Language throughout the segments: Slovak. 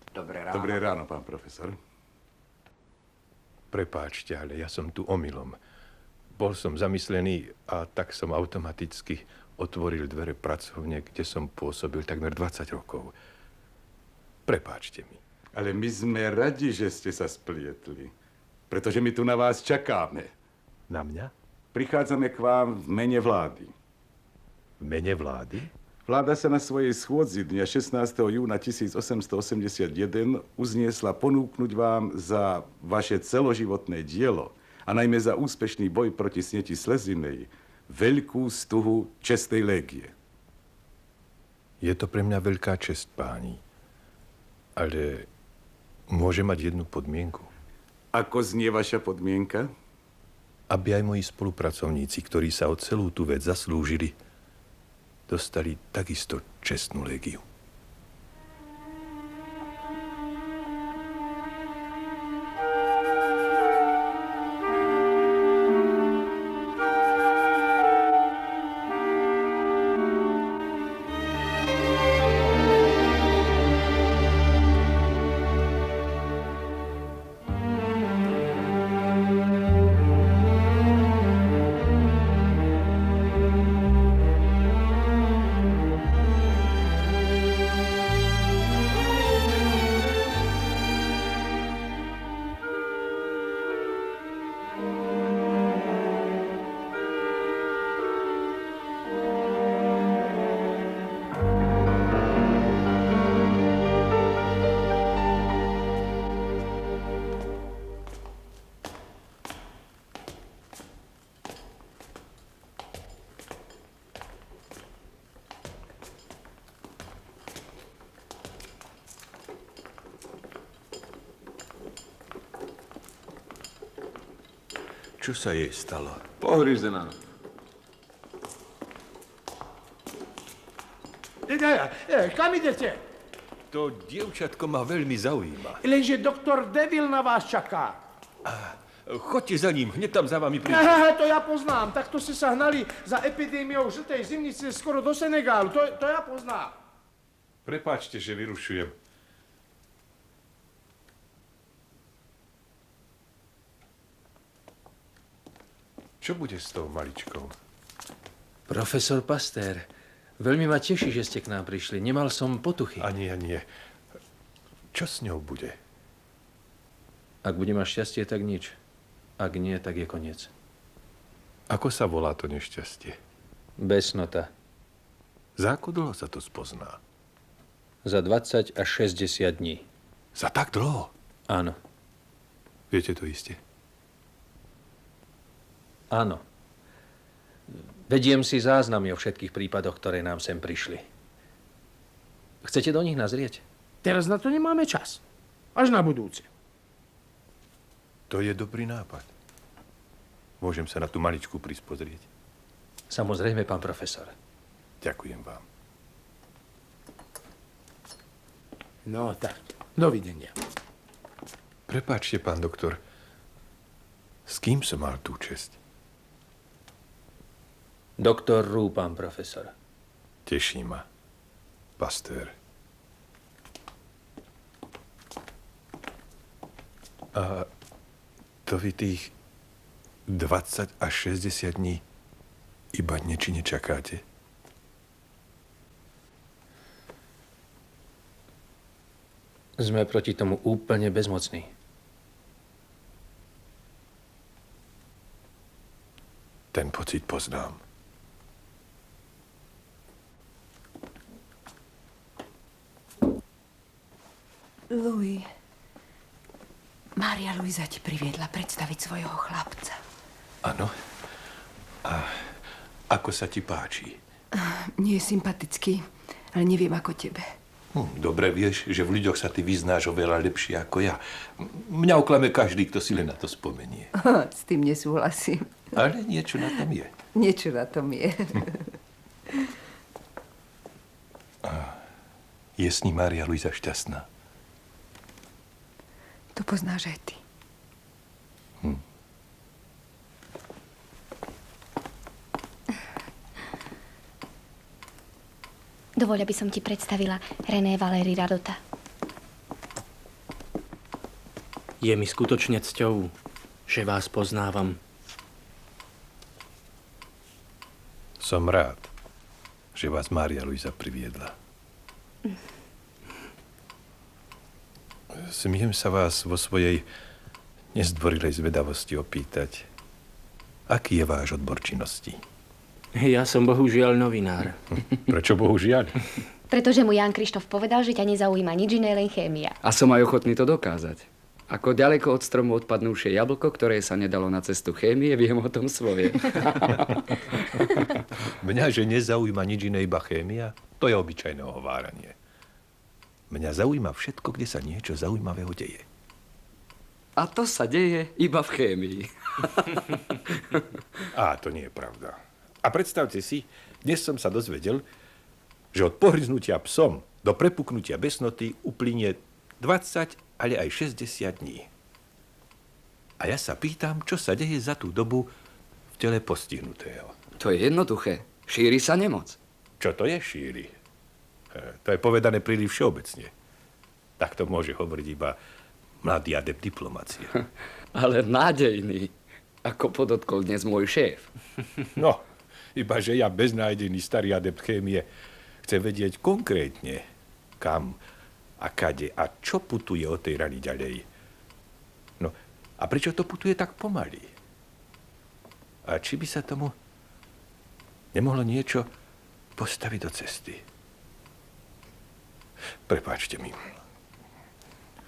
Dobré ráno. Dobré ráno, pán profesor. Prepáčte, ale ja som tu omylom. Bol som zamyslený a tak som automaticky otvoril dvere pracovne, kde som pôsobil takmer 20 rokov. Prepáčte mi. Ale my sme radi, že ste sa splietli. Pretože my tu na vás čakáme. Na mňa? Prichádzame k vám v mene vlády. V mene vlády? Vláda sa na svojej schôdzi dňa 16. júna 1881 uzniesla ponúknuť vám za vaše celoživotné dielo a najmä za úspešný boj proti sneti slezinej veľkú stuhu čestnej légie. Je to pre mňa veľká česť, páni. Ale môže mať jednu podmienku. Ako znie vaša podmienka? Aby aj moji spolupracovníci, ktorí sa o celú tú vec zaslúžili, dostali takisto čestnú légiu. Čo sa jej stalo? Pohryzená. Kam idete? To dievčatko ma veľmi zaujíma. Lenže doktor Devil na vás čaká. Choďte za ním, hneď tam za vami príde. To ja poznám. Takto ste sa hnali za epidémiou žltej zimnice skoro do Senegálu. To ja poznám. Prepáčte, že vyrušujem. Čo bude s tou maličkou? Profesor Pastér, veľmi ma teší, že ste k nám prišli. Nemal som potuchy. Nie. Čo s ňou bude? Ak bude mať šťastie, tak nič. Ak nie, tak je koniec. Ako sa volá to nešťastie? Besnota. Za ako dlho sa to spozná? Za 20 až 60 dní. Za tak dlho? Áno. Viete to iste? Áno. Vediem si záznamy o všetkých prípadoch, ktoré nám sem prišli. Chcete do nich nazrieť? Teraz na to nemáme čas. Až na budúce. To je dobrý nápad. Môžem sa na tú maličku prísť pozrieť? Samozrejme, pán profesor. Ďakujem vám. No tak, dovidenia. Prepáčte, pán doktor. S kým som mal tú česť? Doktor Roux, pán profesor. Teší ma. Pastér. A to vy tých 20 až 60 dní iba nečine čakáte? Sme proti tomu úplne bezmocní. Ten pocit poznám. Louis, Mária Luisa ti priviedla predstaviť svojho chlapca. Áno. A ako sa ti páči? Nie je sympatický, ale neviem ako tebe. Dobre vieš, že v ľuďoch sa ty vyznáš oveľa lepšie ako ja. Mňa oklame každý, kto si len na to spomenie. S tým nesúhlasím. Ale niečo na tom je. Niečo na tom je. Je s ním Mária Luisa šťastná? To poznáš aj ty. Dovoľ, aby som ti predstavila René Valéry Radota. Je mi skutočne cťou, že vás poznávam. Som rád, že vás Mária Luisa priviedla. Smiem sa vás vo svojej nezdvorilej zvedavosti opýtať, aký je váš odbor činnosti? Ja som bohužiaľ novinár. Prečo bohužiaľ? Pretože mu Ján Krištof povedal, že ťa nezaujíma nič iné, len chémia. A som aj ochotný to dokázať. Ako ďaleko od stromu odpadnúšie jablko, ktoré sa nedalo na cestu chémie, viem o tom svoje. Mňa, že nezaujíma nič iné, iba chémia, to je obyčajné ohováranie. Mňa zaujíma všetko, kde sa niečo zaujímavého deje. A to sa deje iba v chémii. Á, to nie je pravda. A predstavte si, dnes som sa dozvedel, že od pohryznutia psom do prepuknutia besnoty uplynie 20, ale aj 60 dní. A ja sa pýtam, čo sa deje za tú dobu v tele postihnutého. To je jednoduché. Šíri sa nemoc. Čo to je šíri? To je povedané príliš všeobecne. Tak to môže hovoriť iba mladý adept diplomácie. Ale nádejný, ako podotkol dnes môj šéf. No, iba že ja beznádený starý adept chémie chcem vedieť konkrétne, kam a kade a čo putuje od tej rany ďalej. No, a prečo to putuje tak pomaly? A či by sa tomu nemohlo niečo postaviť do cesty? Prepáčte mi,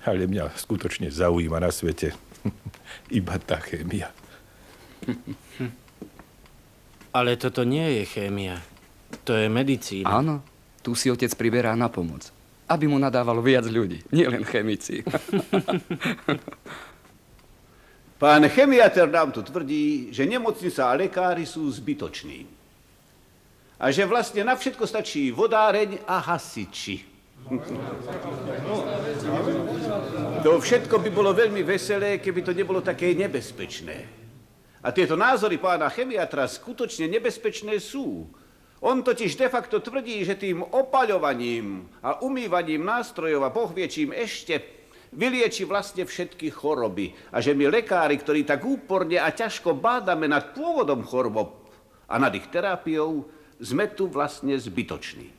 ale mňa skutočne zaujíma na svete iba tá chémia. Ale toto nie je chémia. To je medicína. Áno, tu si otec priberá na pomoc. Aby mu nadávalo viac ľudí, nielen chemici. Pán chemiater nám tu tvrdí, že nemocnica a lekári sú zbytoční. A že vlastne na všetko stačí vodáreň a hasiči. To všetko by bolo veľmi veselé, keby to nebolo také nebezpečné. A tieto názory pána chemiatra skutočne nebezpečné sú. On totiž de facto tvrdí, že tým opaľovaním a umývaním nástrojov a boh vie čím ešte vylieči vlastne všetky choroby. A že my lekári, ktorí tak úporne a ťažko bádame nad pôvodom chorôb a nad ich terapiou, sme tu vlastne zbytoční.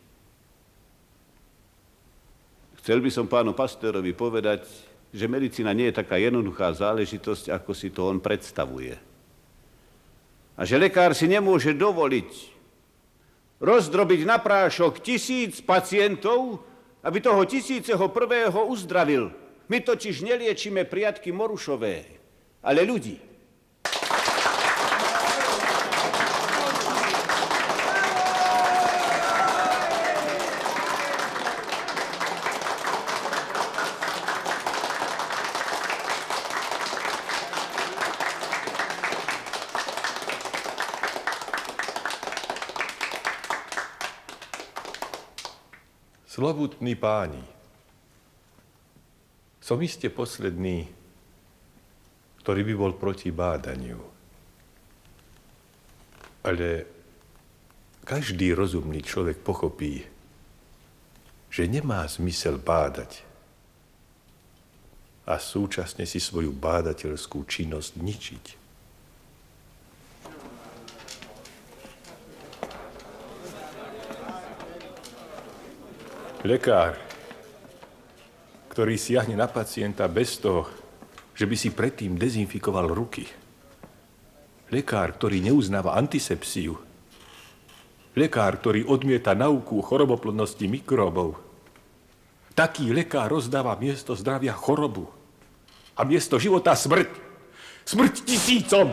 Chcel by som pánu Pasteurovi povedať, že medicína nie je taká jednoduchá záležitosť, ako si to on predstavuje. A že lekár si nemôže dovoliť rozdrobiť na prášok 1000 pacientov, aby toho 1001. uzdravil. My totiž neliečíme priatky morušové, ale ľudí. Slovutní páni, som iste posledný, ktorý by bol proti bádaniu. Ale každý rozumný človek pochopí, že nemá zmysel bádať a súčasne si svoju bádateľskú činnosť ničiť. Lekár, ktorý siahne na pacienta bez toho, že by si predtým dezinfikoval ruky. Lekár, ktorý neuznáva antisepsiu. Lekár, ktorý odmieta nauku o choroboplodnosti mikróbov. Taký lekár rozdáva miesto zdravia chorobu. A miesto života smrť. Smrť tisícom!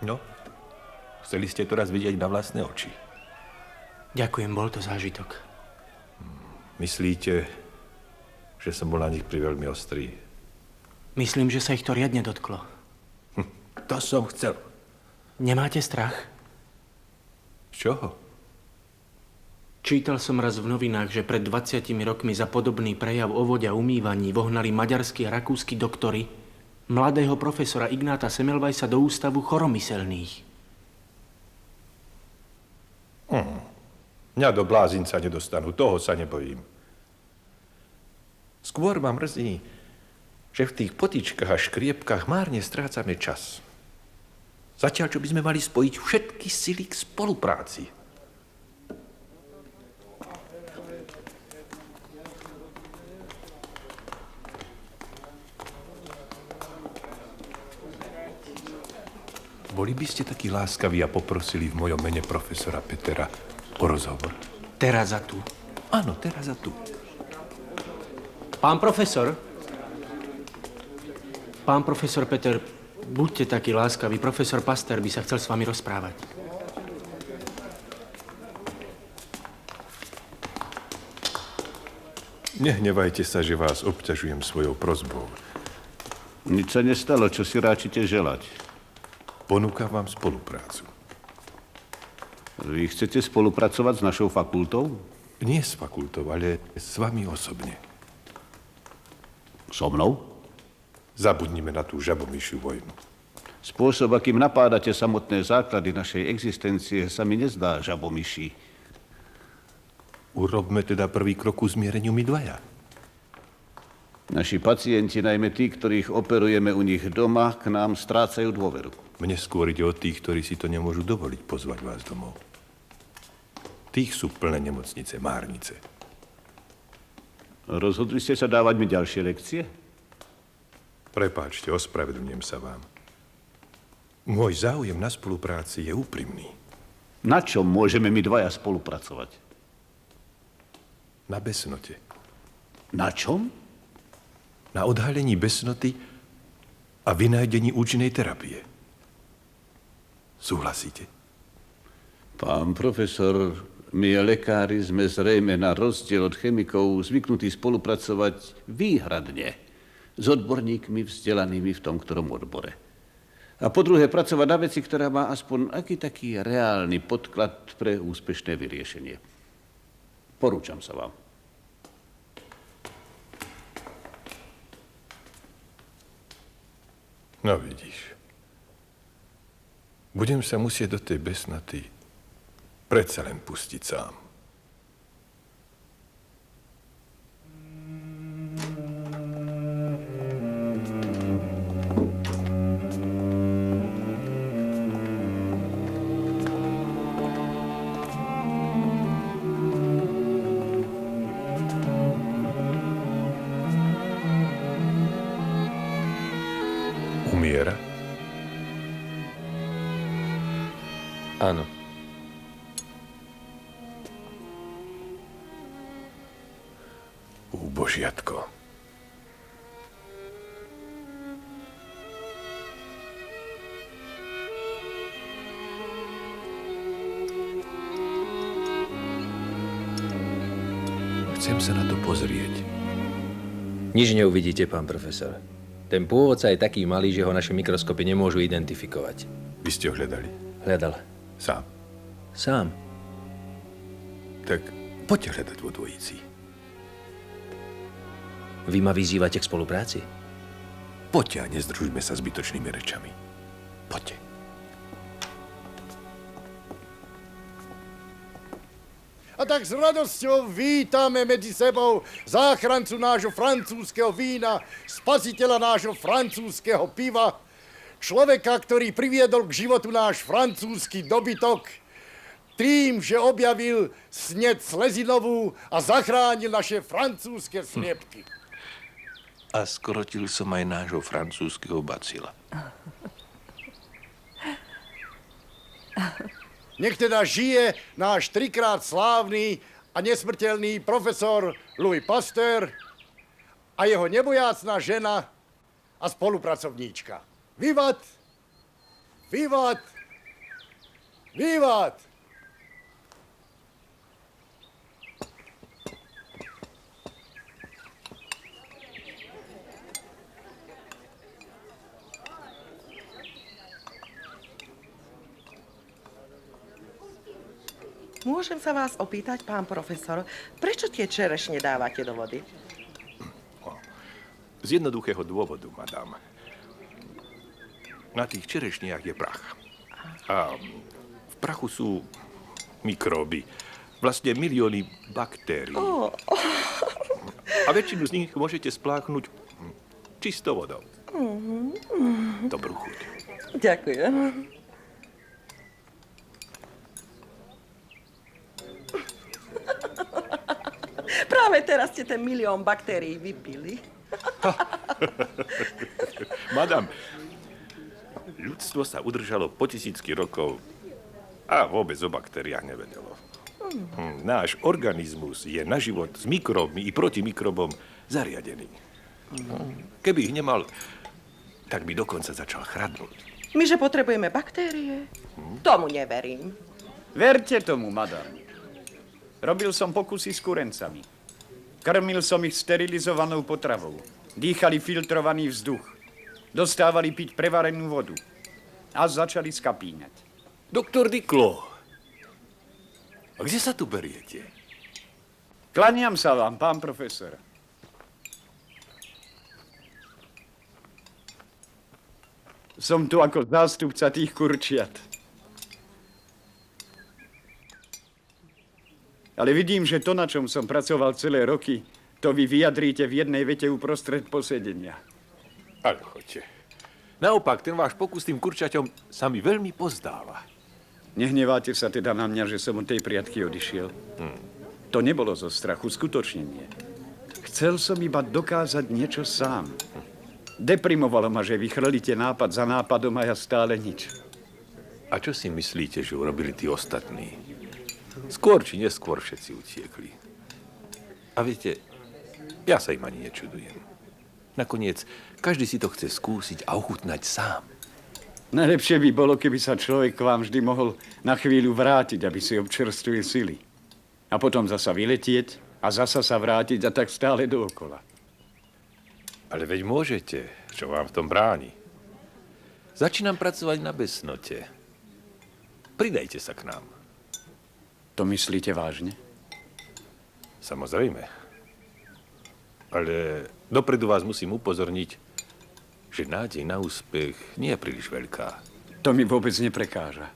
No, chceli ste to raz vidieť na vlastné oči. Ďakujem, bol to zážitok. Myslíte, že som bol na nich priveľmi ostrý? Myslím, že sa ich to riadne dotklo. To som chcel. Nemáte strach? Z čoho? Čítal som raz v novinách, že pred 20 rokmi za podobný prejav o vode a umývaní vohnali maďarskí a rakúski doktori mladého profesora Ignáta Semmelweisa do ústavu choromyselných. Mňa do blázinca nedostanú, toho sa nebojím. Skôr ma mrzí, že v tých potičkách a škriepkách márne strácame čas. Zatiaľ, čo by sme mali spojiť všetky sily k spolupráci. Boli by ste takí láskaví a poprosili v mojom mene profesora Petera o rozhovor? Teraz a tu. Áno, teraz a tu. Pán profesor? Pán profesor Peter, buďte taký láskavý. Profesor Pasteur by sa chcel s vami rozprávať. Nehnevajte sa, že vás obťažujem svojou prosbou. Nič sa nestalo, čo si ráčite želať. Ponúkam vám spoluprácu. Vy chcete spolupracovať s našou fakultou? Nie s fakultou, ale s vami osobne. So mnou? Zabudnime na tú žabomyšiu vojnu. Spôsob, akým napádate samotné základy našej existencie, sa mi nezdá žabomyší. Urobme teda prvý krok ku zmiereniu my dvaja. Naši pacienti, najmä tí, ktorých operujeme u nich doma, k nám strácajú dôveru. Mne skôr ide o tých, ktorí si to nemôžu dovoliť pozvať vás domov. Tých sú plné nemocnice, márnice. Rozhodli ste sa dávať mi ďalšie lekcie? Prepáčte, ospravedlňujem sa vám. Môj záujem na spolupráci je úprimný. Na čom môžeme my dvaja spolupracovať? Na besnote. Na čom? Na odhalení besnoty a vynájdení účinnej terapie. Súhlasíte? Pán profesor, my lekári sme zrejme na rozdiel od chemikov zvyknutí spolupracovať výhradne s odborníkmi vzdelanými v tom ktorom odbore. A po druhé, pracovať na veci, ktorá má aspoň aký taký reálny podklad pre úspešné vyriešenie. Porúčam sa vám. No vidíš. Budem sa musieť do tej besnoty predsa len pustiť sám. Umiera? Áno. Božiatko. Chcem sa na to pozrieť. Nič neuvidíte, pán profesor. Ten pôvodca je taký malý, že ho naše mikroskopy nemôžu identifikovať. Vy ste ho hľadali? Hľadal. Sám. Sám. Tak poďte hľadať vo dvojici. Vy ma vyzývate k spolupráci? Poďte a nezdružme sa zbytočnými rečami. Poďte. A tak s radosťou vítame medzi sebou záchrancu nášho francúzskeho vína, spasiteľa nášho francúzskeho piva, človeka, ktorý priviedol k životu náš francúzsky dobytok, tým, že objavil sneď slezinovú a zachránil naše francúzske sliepky. A skrotil som aj nášho francúzskeho bacila. Nech teda žije náš trikrát slávny a nesmrteľný profesor Louis Pasteur a jeho nebojácna žena a spolupracovníčka. Vivat! Vivat! Vivat! Môžem sa vás opýtať, pán profesor, prečo tie čerešne dávate do vody? Z jednoduchého dôvodu, madam. Na tých čerešniach je prach. A v prachu sú mikróby. Vlastne milióny baktérií. A väčšinu z nich môžete spláchnuť čistou vodou. Dobrú chuť. Ďakujem. Práve teraz ste ten milión baktérií vypili. Madam, ľudstvo sa udržalo po tisícky rokov a vôbec o baktériách nevedelo. Náš organizmus je na život s mikróbmi i proti mikrobom zariadený. Keby ich nemal, tak by dokonca začal chradnúť. My, že potrebujeme baktérie? Tomu neverím. Verte tomu, madam. Robil som pokusy s kurencami. Krmil som ich sterilizovanou potravou. Dýchali filtrovaný vzduch. Dostávali piť prevarenú vodu. A začali skapínať. Doktor Diklo, a kde sa tu beriete? Klaniam sa vám, pán profesor. Som tu ako zástupca tých kurčiat. Ale vidím, že to, na čom som pracoval celé roky, to vy vyjadríte v jednej vete uprostred posedenia. Ale choďte. Naopak, ten váš pokus s tým kurčaťom sa mi veľmi pozdáva. Nehneváte sa teda na mňa, že som od tej priatky odišiel? To nebolo zo strachu, skutočne nie. Chcel som iba dokázať niečo sám. Deprimovalo ma, že vy chrlíte nápad za nápadom a ja stále nič. A čo si myslíte, že urobili tí ostatní? Skôr či neskôr všetci utiekli. A viete, ja sa im ani nečudujem. Nakoniec, každý si to chce skúsiť a ochutnať sám. Najlepšie by bolo, keby sa človek k vám vždy mohol na chvíľu vrátiť, aby si občerstvil sily. A potom zasa vyletieť a zasa sa vrátiť a tak stále dookola. Ale veď môžete, čo vám v tom bráni. Začínam pracovať na besnote. Pridajte sa k nám. To myslíte vážne? Samozrejme. Ale dopredu vás musím upozorniť, že nádej na úspech nie je príliš veľká. To mi vôbec neprekáža.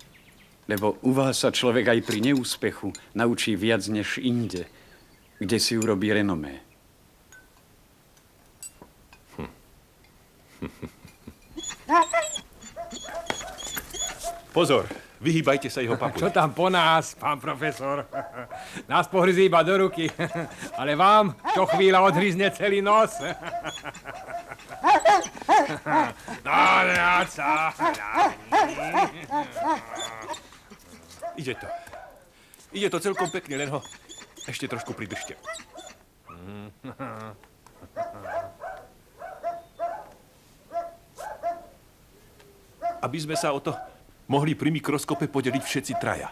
Lebo u vás sa človek aj pri neúspechu naučí viac než inde, kde si urobí renomé. Pozor, vyhýbajte sa jeho papu. Čo tam po nás, pán profesor? Nás pohryzí iba do ruky, ale vám čo chvíľa odhryzne celý nos. No, sa. Ide to. Ide to celkom pekne, len ho ešte trošku pridržte. Aby sme sa o to mohli pri mikroskope podeliť všetci traja.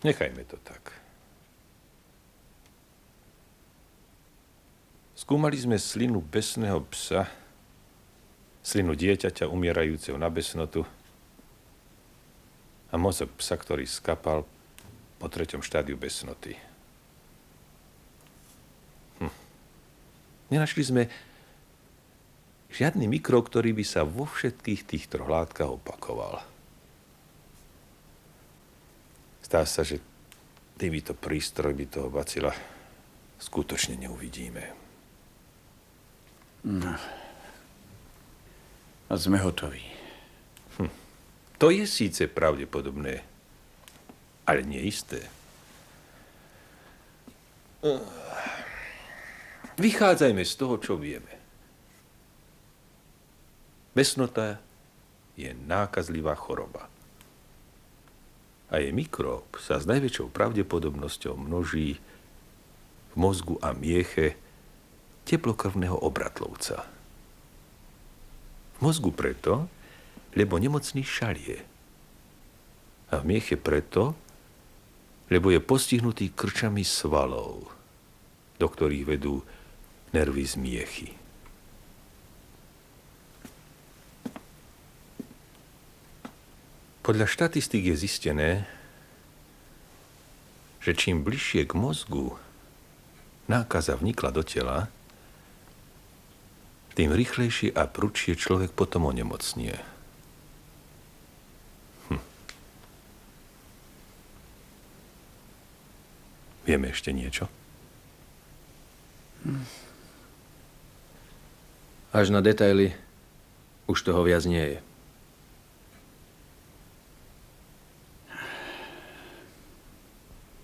Nechajme to tak. Skúmali sme slinu besného psa, slinu dieťaťa umierajúceho na besnotu a mozog psa, ktorý skapal po 3. štádiu besnoty. Nenašli sme žiadny mikrob, ktorý by sa vo všetkých tých 3 látkach opakoval. Zdá sa, že týmito prístrojmi toho bacila skutočne neuvidíme. No. A sme hotoví. To je síce pravdepodobné, ale neisté. Vychádzajme z toho, čo vieme. Besnota je nákazlivá choroba. A jej mikrób sa s najväčšou pravdepodobnosťou množí v mozgu a mieche teplokrvného obratlovca. V mozgu preto, lebo nemocný šalie. A v mieche preto, lebo je postihnutý krčami svalov, do ktorých vedú nervy z miechy. Podľa štatistík je zistené, že čím bližšie k mozgu nákaza vnikla do tela, tým rýchlejšie a prudšie človek potom onemocnie. Vieme ešte niečo? Až na detaily už toho viac nie je.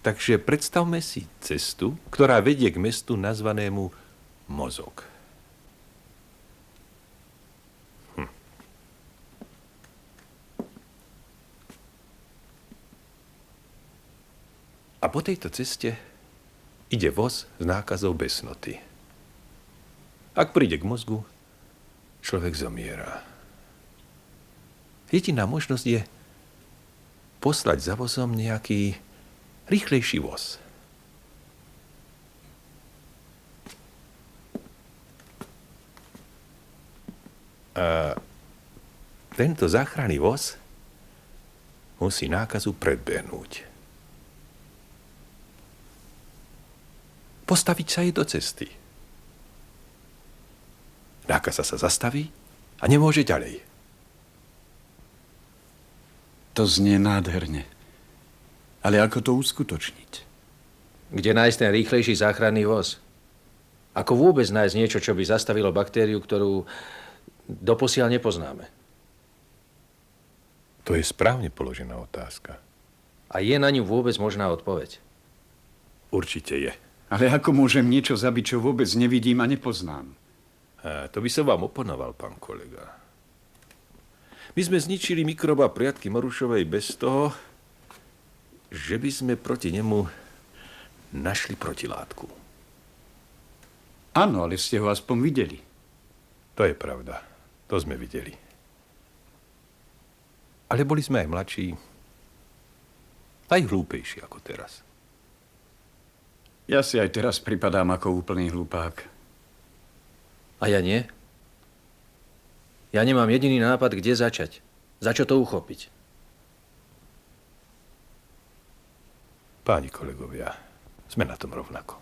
Takže predstavme si cestu, ktorá vedie k mestu nazvanému mozog. A po tejto ceste ide voz s nákazou besnoty. Ak príde k mozgu, človek zomiera. Jediná možnosť je poslať za vozom nejaký rýchlejší voz. A tento záchranný voz musí nákazu predbehnúť. Postaviť sa jej do cesty. Nákaza sa zastaví a nemôže ďalej. To znie nádherne. Ale ako to uskutočniť? Kde nájsť ten rýchlejší záchranný voz? Ako vôbec nájsť niečo, čo by zastavilo baktériu, ktorú doposiaľ nepoznáme? To je správne položená otázka. A je na ňu vôbec možná odpoveď? Určite je. Ale ako môžem niečo zabiť, čo vôbec nevidím a nepoznám? To by som vám oponoval, pán kolega. My sme zničili mikroba priatky Morušovej bez toho, že by sme proti nemu našli protilátku. Áno, ale ste ho aspoň videli. To je pravda. To sme videli. Ale boli sme aj mladší, aj hlúpejší ako teraz. Ja si aj teraz pripadám ako úplný hlupák. A ja nie? Ja nemám jediný nápad, kde začať. Za čo to uchopiť? Páni kolegovia, sme na tom rovnako.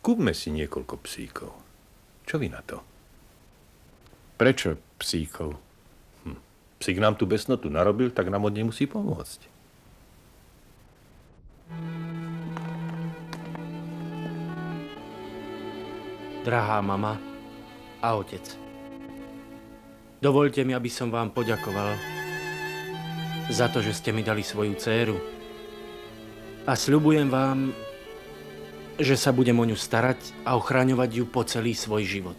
Kúpme si niekoľko psíkov. Čo vy na to? Prečo psíkov? Psík nám tú besnotu narobil, tak nám od nej musí pomôcť. Drahá mama a otec, dovoľte mi, aby som vám poďakoval za to, že ste mi dali svoju dcéru. A sľubujem vám, že sa budem o ňu starať a ochraňovať ju po celý svoj život.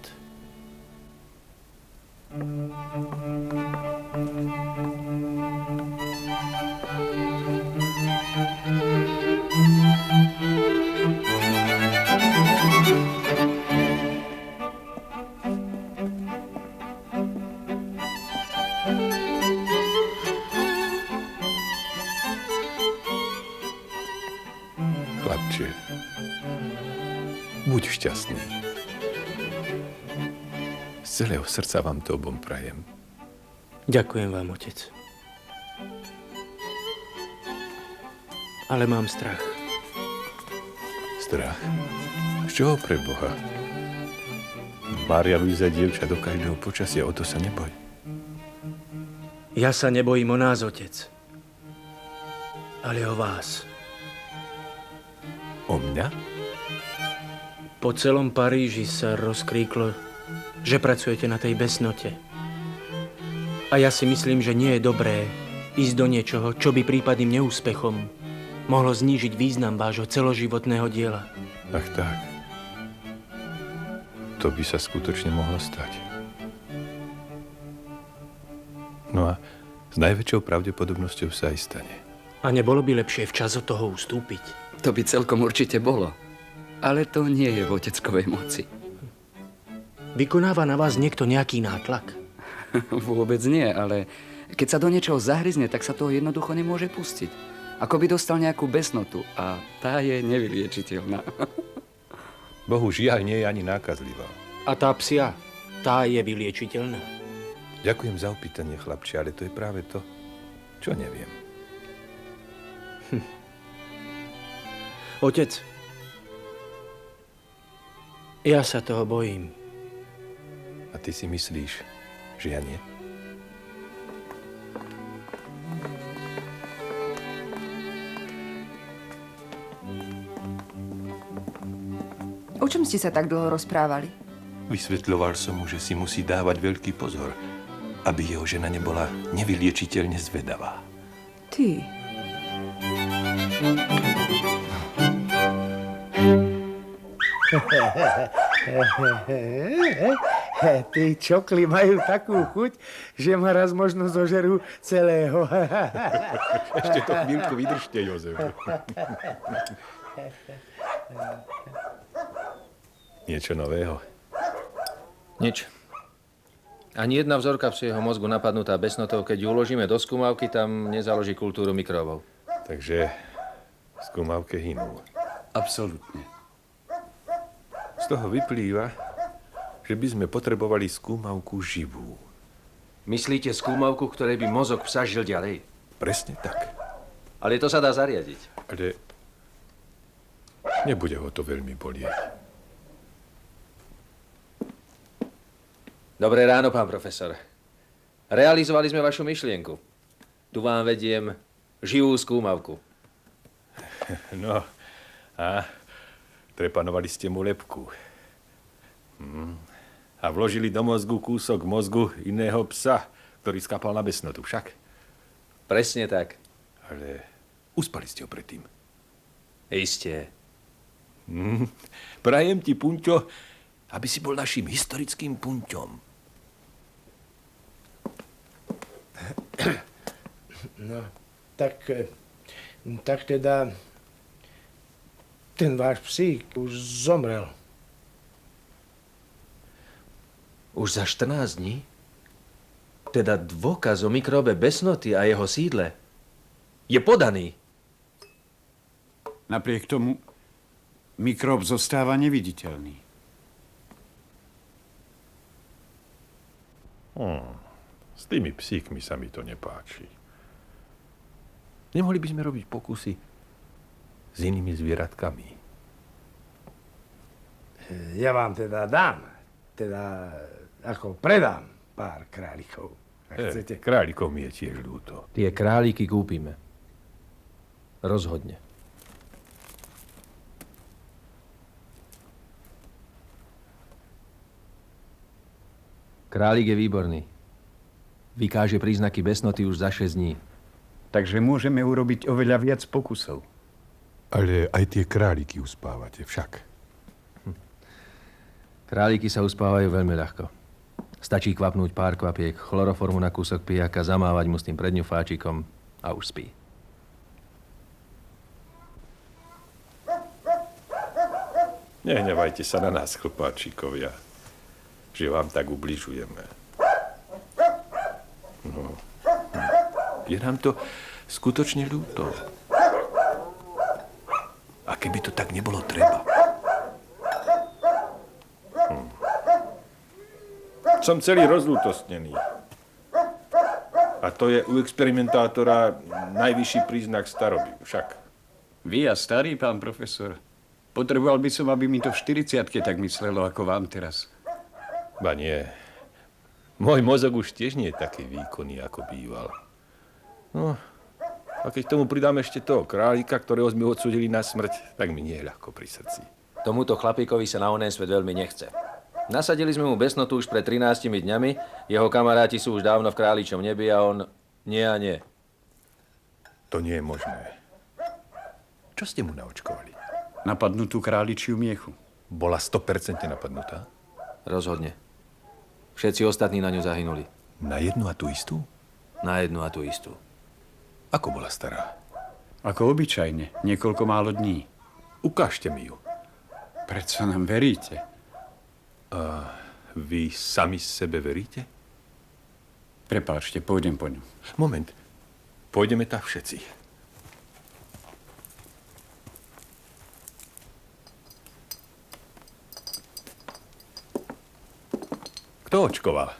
Chlapče, Oče, buď šťastný. Z celého srdca vám to obom prajem. Ďakujem vám, otec. Ale mám strach. Strach? Z čoho pre Boha? Mária Luisa dievča do každého počasia, o to sa neboj. Ja sa nebojím o nás, otec. Ale o vás. O mňa? Po celom Paríži sa rozkríklo, že pracujete na tej besnote. A ja si myslím, že nie je dobré ísť do niečoho, čo by prípadným neúspechom mohlo znížiť význam vášho celoživotného diela. Ach tak. To by sa skutočne mohlo stať. No a s najväčšou pravdepodobnosťou sa aj stane. A nebolo by lepšie včas od toho ustúpiť? To by celkom určite bolo. Ale to nie je v oteckovej moci. Vykonáva na vás niekto nejaký nátlak? Vôbec nie, ale keď sa do niečoho zahryzne, tak sa toho jednoducho nemôže pustiť. Ako by dostal nejakú besnotu a tá je nevyliečiteľná. Bohužiaľ nie je ani nákazlivá. A tá psia, tá je vyliečiteľná? Ďakujem za opýtanie, chlapče, ale to je práve to, čo neviem. Otec, ja sa toho bojím. A ty si myslíš, že ja nie? O čom ste sa tak dlho rozprávali? Vysvetľoval som mu, že si musí dávať veľký pozor, aby jeho žena nebola nevyliečiteľne zvedavá. Ty. Tí čokli majú takú chuť, že ma raz možno zožerú celého. Ešte to chvíľku vydržte, Jozef. Niečo nového? Nič. Ani jedna vzorka psieho mozgu napadnutá besnotou, keď ju uložíme do skúmavky, tam nezaloží kultúru mikróbov. Takže v skúmavke hynú. Absolútne. Z toho vyplýva, že by sme potrebovali skúmavku živú. Myslíte skúmavku, ktorej by mozog psa žil ďalej? Presne tak. Ale to sa dá zariadiť. Ale nebude ho to veľmi bolieť. Dobré ráno, pán profesor. Realizovali sme vašu myšlienku. Tu vám vediem živú skúmavku. No, a trepanovali ste mu lebku. A vložili do mozgu kúsok mozgu iného psa, ktorý skapal na besnotu, však? Presne tak. Ale uspali ste ho predtým. Isté. Prajem ti, Punťo, aby si bol našim historickým Punťom. No, tak teda ten váš psík už zomrel. Už za 14 dní? Teda dôkaz o mikróbe besnoty a jeho sídle je podaný. Napriek tomu mikrób zostáva neviditeľný. S tými psíkmi sa mi to nepáči. Nemohli by sme robiť pokusy s inými zvieratkami? Ja vám teda dám, ako predám pár králikov. Ak chcete. Králikov mi je tiež ľúto. Tie králiky kúpime. Rozhodne. Králik je výborný. Vykáže príznaky besnoty už za 6 dní. Takže môžeme urobiť oveľa viac pokusov. Ale aj tie králiky uspávate však. Králiky sa uspávajú veľmi ľahko. Stačí kvapnúť pár kvapiek chloroformu na kúsok pijaka, zamávať mu s tým predňufáčikom a už spí. Nehnevajte sa na nás, chlpáčikovia, že vám tak ubližujeme. No. Je nám to skutočne ľúto. A keby to tak nebolo treba? Som celý rozlútostnený. A to je u experimentátora najvyšší príznak staroby. Však. Vy a starý, pán profesor. Potreboval by som, aby mi to v 40-ke tak myslelo, ako vám teraz. Ba nie. Môj mozog už tiež nie je taký výkonný, ako býval. No, a keď tomu pridám ešte toho králika, ktorého sme odsúdili na smrť, tak mi nie je ľahko pri srdci. Tomuto chlapíkovi sa na onen svet veľmi nechce. Nasadili sme mu besnotu už pred 13 dňami, jeho kamaráti sú už dávno v králičom nebi a on nie a nie. To nie je možné. Čo ste mu naočkovali? Napadnutú králičiu miechu. Bola 100% napadnutá? Rozhodne. Všetci ostatní na ňu zahynuli. Na jednu a tú istú? Na jednu a tú istú. Ako bola stará? Ako obyčajne, niekoľko málo dní. Ukážte mi ju. Predsa nám veríte. A vy sami sebe veríte? Prepáčte, pôjdem po ňu. Moment. Pôjdeme tak všetci. Kto očkoval?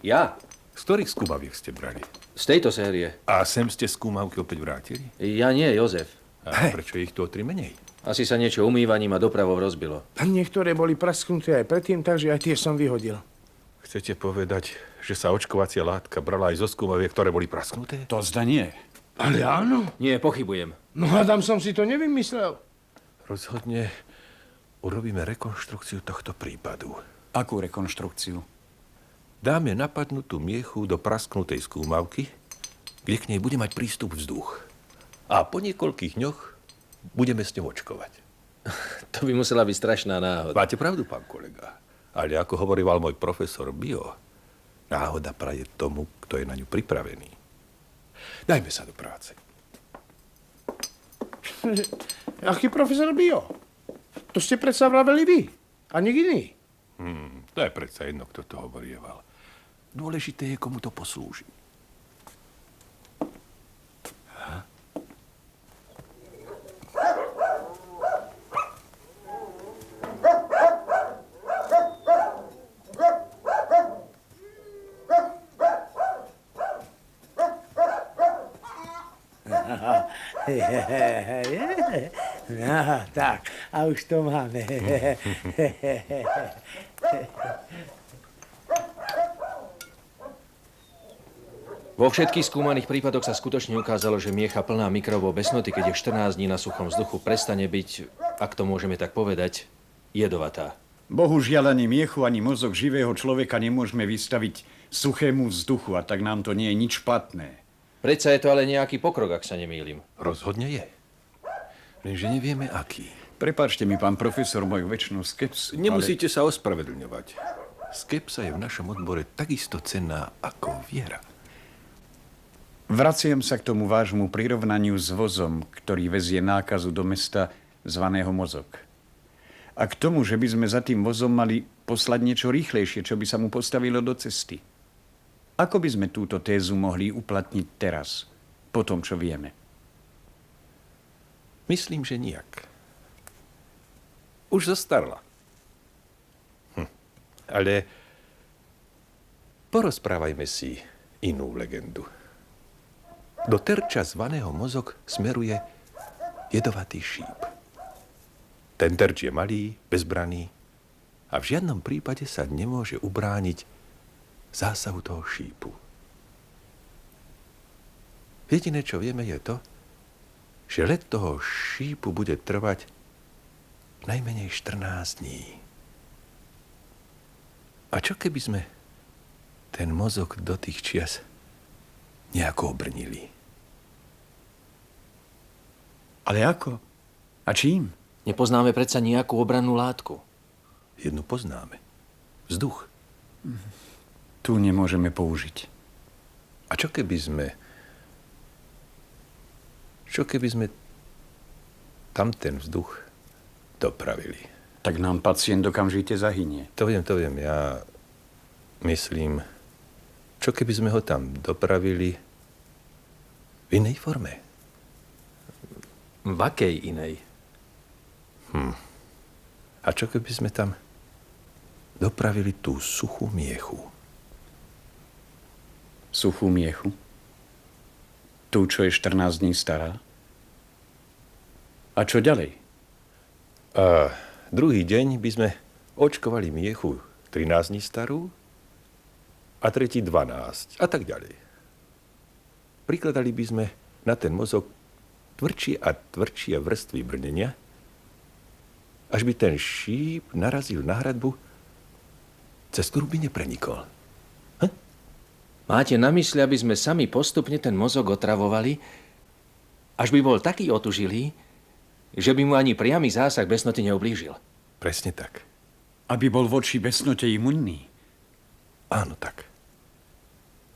Ja. Z ktorých skúmaviek ste brali? Z tejto série. A sem ste skúmavky opäť vrátili? Ja nie, Jozef. A prečo je ich tu o 3 menej? Asi sa niečo umývaním a dopravou rozbilo. Niektoré boli prasknuté aj predtým, takže aj tie som vyhodil. Chcete povedať, že sa očkovacia látka brala aj zo skúmaviek, ktoré boli prasknuté? To zda nie. Ale áno. Nie, pochybujem. No hádam som si to nevymyslel. Rozhodne urobíme rekonštrukciu tohto prípadu. Akú rekonštrukciu? Dáme napadnutú miechu do prasknutej skúmavky, kde k nej bude mať prístup vzduch. A po niekoľkých dňoch budeme s ňou očkovať. To by musela byť strašná náhoda. Máte pravdu, pán kolega. Ale ako hovoril môj profesor bio, náhoda praje tomu, kto je na ňu pripravený. Dajme sa do práce. Aký profesor bio? To ste predsa vraveli vy. A nik iný. To je predsa jedno, kto to hovorieval. Dôležité je, komu to poslúži. No, tak, a už to máme. Vo všetkých skúmaných prípadoch sa skutočne ukázalo, že miecha plná mikrobov besnoty, keď je 14 dní na suchom vzduchu, prestane byť, ak to môžeme tak povedať, jedovatá. Bohužiaľ ani miechu, ani mozog živého človeka nemôžeme vystaviť suchému vzduchu a tak nám to nie je nič špatné. Predsa je to ale nejaký pokrok, ak sa nemýlim. Rozhodne je. Lenže nevieme, aký. Prepáčte mi, pán profesor, moju večnú skepsu. Nemusíte sa ospravedlňovať. Skepsa je v našom odbore takisto cenná ako viera. Vraciam sa k tomu vášmu prirovnaniu s vozom, ktorý vezie nákazu do mesta zvaného mozog. A k tomu, že by sme za tým vozom mali poslať niečo rýchlejšie, čo by sa mu postavilo do cesty. Ako by sme túto tézu mohli uplatniť teraz, po tom, čo vieme? Myslím, že nijak. Už zostarla. Ale porozprávajme si inú legendu. Do terča zvaného mozog smeruje jedovatý šíp. Ten terč je malý, bezbranný a v žiadnom prípade sa nemôže ubrániť zásahu toho šípu. Jediné, čo vieme, je to, že let toho šípu bude trvať najmenej 14 dní. A čo keby sme ten mozog do tých čias nejako obrnili? Ale ako? A čím? Nepoznáme predsa nejakú obrannú látku. Jednu poznáme. Vzduch. Tu nemôžeme použiť. A čo keby sme tam ten vzduch dopravili? Tak nám pacient okamžite zahynie. To viem. Ja myslím, čo keby sme ho tam dopravili v inej forme? V akej inej? A čo keby sme tam dopravili tú suchú miechu? Suchú miechu? Tú, čo je 14 dní stará? A čo ďalej? A druhý deň by sme očkovali miechu 13 dní starú a tretí 12 a tak ďalej. Prikladali by sme na ten mozog tvrdšie a tvrdšie vrstvy brnenia, až by ten šíp narazil na hradbu, cez ktorú by neprenikol. Máte na mysli, aby sme sami postupne ten mozog otravovali, až by bol taký otužilý, že by mu ani priamy zásah besnoty neublížil? Presne tak. Aby bol voči besnote imunný. Áno, tak.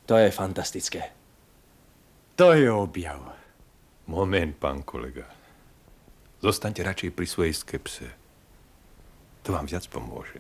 To je fantastické. To je objav. Moment, pán kolega. Zostaňte radšej pri svojej skepse. To vám viac pomôže.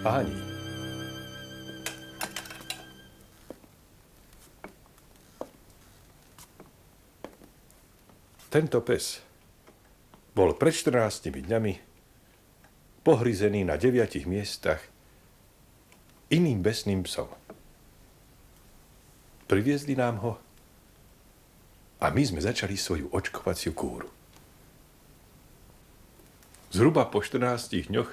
Páni, tento pes bol pred 14 dňami pohryzený na 9 miestach iným besným psom. Priviezli nám ho a my sme začali svoju očkovaciu kúru. Zhruba po 14 dňoch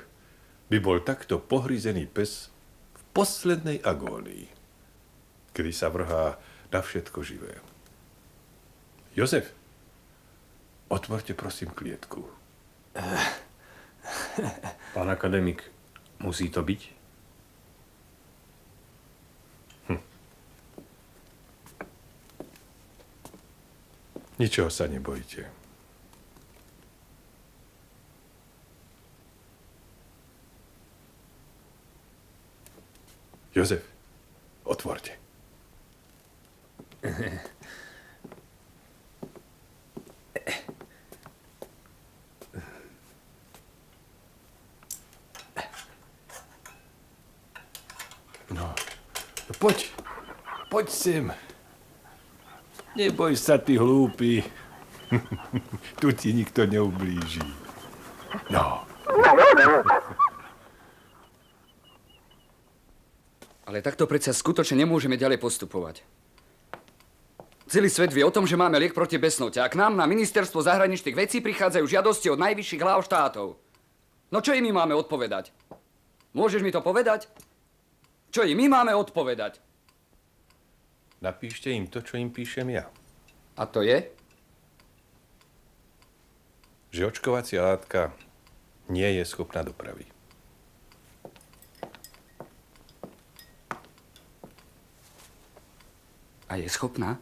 by bol takto pohryzený pes v poslednej agónii, kedy sa vrhá na všetko živé. Jozef, otvorte prosím klietku. Pán akademik, musí to byť? Ničoho sa nebojte. Jozef, otvorte. No, poď sem. Neboj sa, ty hlúpy. Tu ti nikto neublíži. No. Ale takto predsa skutočne nemôžeme ďalej postupovať. Celý svet vie o tom, že máme liek proti besnote a k nám na ministerstvo zahraničných vecí prichádzajú žiadosti od najvyšších hlav štátov. No čo im my máme odpovedať? Môžeš mi to povedať? Čo im my máme odpovedať? Napíšte im to, čo im píšem ja. A to je? Že očkovacia látka nie je schopná dopravy. A je schopná?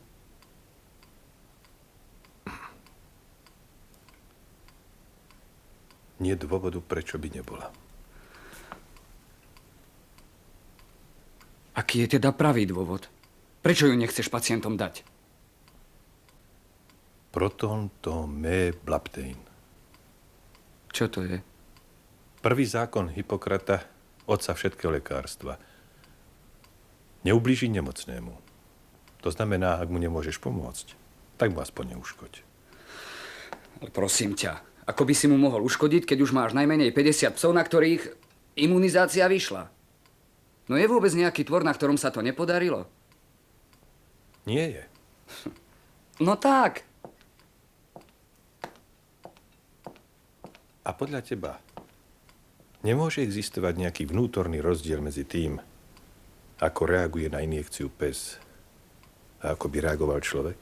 Nie dôvodu, prečo by nebola. Aký je teda pravý dôvod? Prečo ju nechceš pacientom dať? Proton to meblaptein. Čo to je? Prvý zákon Hippokrata, otca všetkého lekárstva. Neublíži nemocnému. To znamená, ak mu nemôžeš pomôcť, tak mu aspoň neuškoď. Ale prosím ťa, ako by si mu mohol uškodiť, keď už máš najmenej 50 psov, na ktorých imunizácia vyšla? No je vôbec nejaký tvor, na ktorom sa to nepodarilo? Nie je. No tak. A podľa teba nemôže existovať nejaký vnútorný rozdiel medzi tým, ako reaguje na injekciu pes a ako by reagoval človek?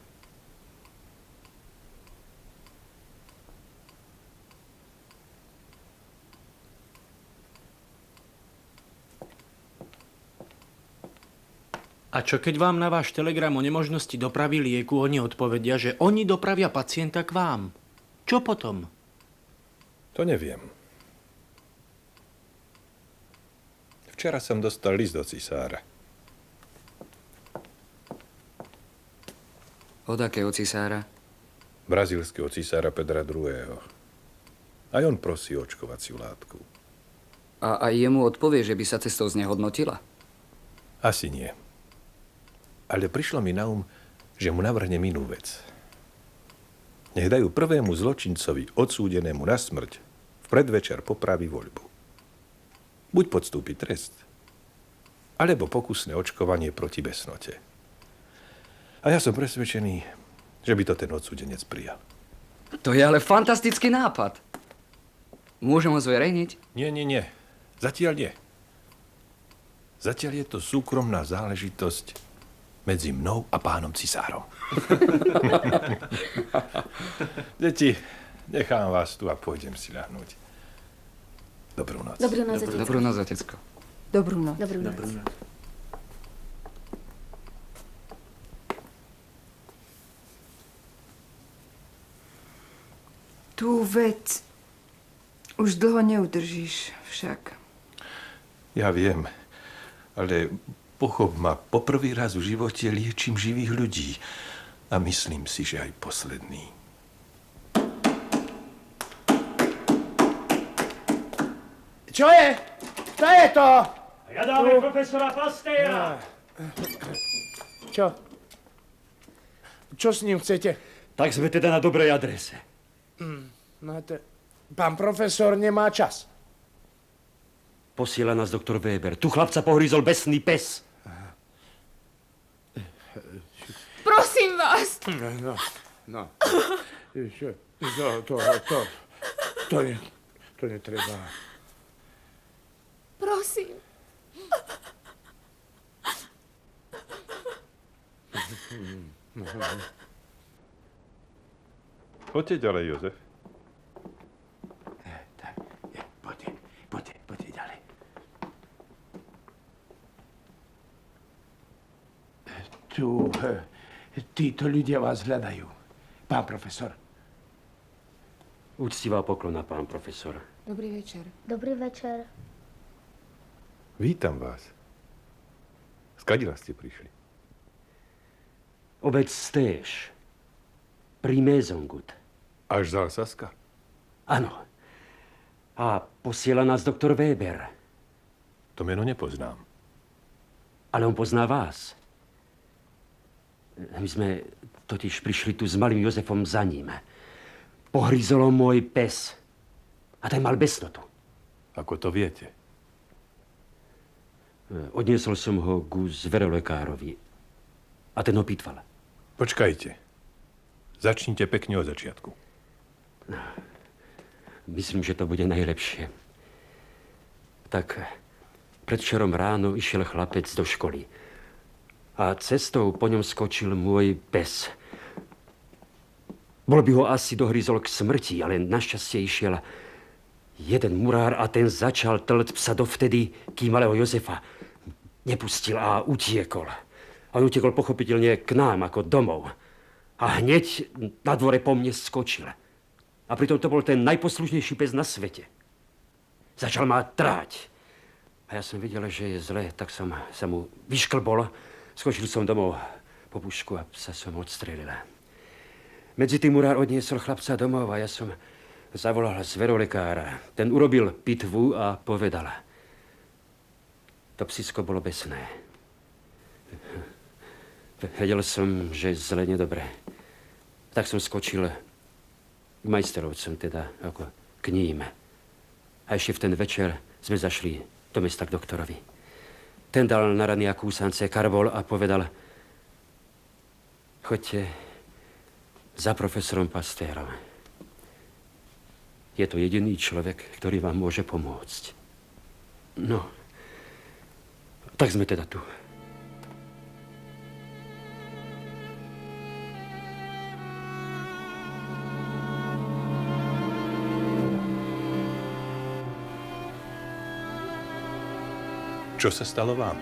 A čo keď vám na váš telegram o nemožnosti dopravy lieku oni odpovedia, že oni dopravia pacienta k vám? Čo potom? To neviem. Včera som dostal list od cisára. Od akého cisára? Brazílskeho cisára Pedra II. Aj on prosí o očkovaciu látku. A aj jemu odpovie, že by sa cestou znehodnotila? Asi nie. Ale prišlo mi na že mu navrhnem inú vec. Nech dajú prvému zločincovi odsúdenému na smrť v predvečer popravy voľbu. Buď podstúpi trest, alebo pokusné očkovanie proti besnote. A ja som presvedčený, že by to ten odsúdenec prijal. To je ale fantastický nápad. Môžem ho zverejniť? Nie. Zatiaľ nie. Zatiaľ je to súkromná záležitosť medzi mnou a pánom cisárom. Deti, nechám vás tu a pôjdem si ľahnúť. Dobrú noc. Dobrú noc, otecko. Dobrú noc, otecko. Dobrú noc. Dobrú noc. Tú vec už dlho neudržíš však. Ja viem, ale pochop ma, poprvý raz v živote liečím živých ľudí a myslím si, že aj posledný. Čo je? Čo je to? Hľadáme profesora Pastéra. Čo? Čo s ním chcete? Tak sme teda na dobrej adrese. Pán profesor nemá čas. Posiela nás doktor Weber. Tu chlapca pohryzol besný pes. Prosím vás! No. To netreba. Prosím. Poďte ďalej, Jozef. Poďte ďalej. Títo ľudia vás hľadajú. Pán profesor. Úctivá poklona, pán profesor. Dobrý večer. Dobrý večer. Vítam vás. Skadiaľ ste prišli? Obec Stéž. Pri Mézongut. Až z Alsaska? Áno. A posiela nás doktor Weber. To meno nepoznám. Ale on pozná vás. My sme totiž prišli tu s malým Jozefom za ním. Pohryzolo môj pes. A ten mal besnotu. Ako to viete? Odniesol som ho ku zverolekárovi. A ten ho pýtval. Počkajte. Začnite pekne od začiatku. Myslím, že to bude najlepšie. Tak predvčerom ráno išiel chlapec do školy. A cestou po ňom skočil môj pes. Bol by ho asi dohryzol k smrti, ale našťastie išiel jeden murár a ten začal tlť psa dovtedy, kým malého Jozefa nepustil a utiekol. A on utiekol pochopiteľne k nám ako domov. A hneď na dvore po mne skočil. A pritom to bol ten najposlušnejší pes na svete. Začal ma tráť. A ja som videl, že je zle, tak som sa mu vyšklbol. Skočil som domov po pušku a psa som odstrelil. Medzi tým murár odniesol chlapca domov a ja som zavolal zverolekára. Ten urobil pitvu a povedal. To psisko bolo besné. Vedel som, že zle nedobre. Tak som skočil k majsterovcom, teda ako k ním. A ešte v ten večer sme zašli do mesta k doktorovi. Ten dal na rany a kúsance karbol a povedal, choďte za profesorom Pastérom. Je to jediný človek, ktorý vám môže pomôcť. No, tak sme teda tu. Čo sa stalo vám?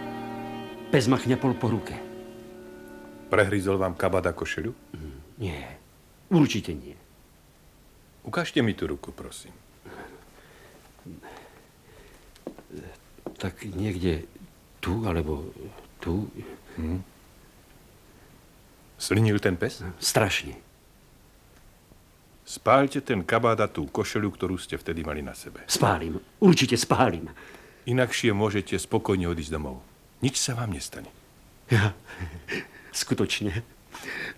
Pes ma chňapol po ruke. Prehryzol vám kabát a košeľu? Nie, určite nie. Ukážte mi tú ruku, prosím. tak niekde tu, alebo tu. Slinil ten pes? Strašne. Spálte ten kabát a tú košelu, ktorú ste vtedy mali na sebe. Spálim. Určite spálim. Inakšie môžete spokojne odísť domov. Nič sa vám nestane. Ja, skutočne.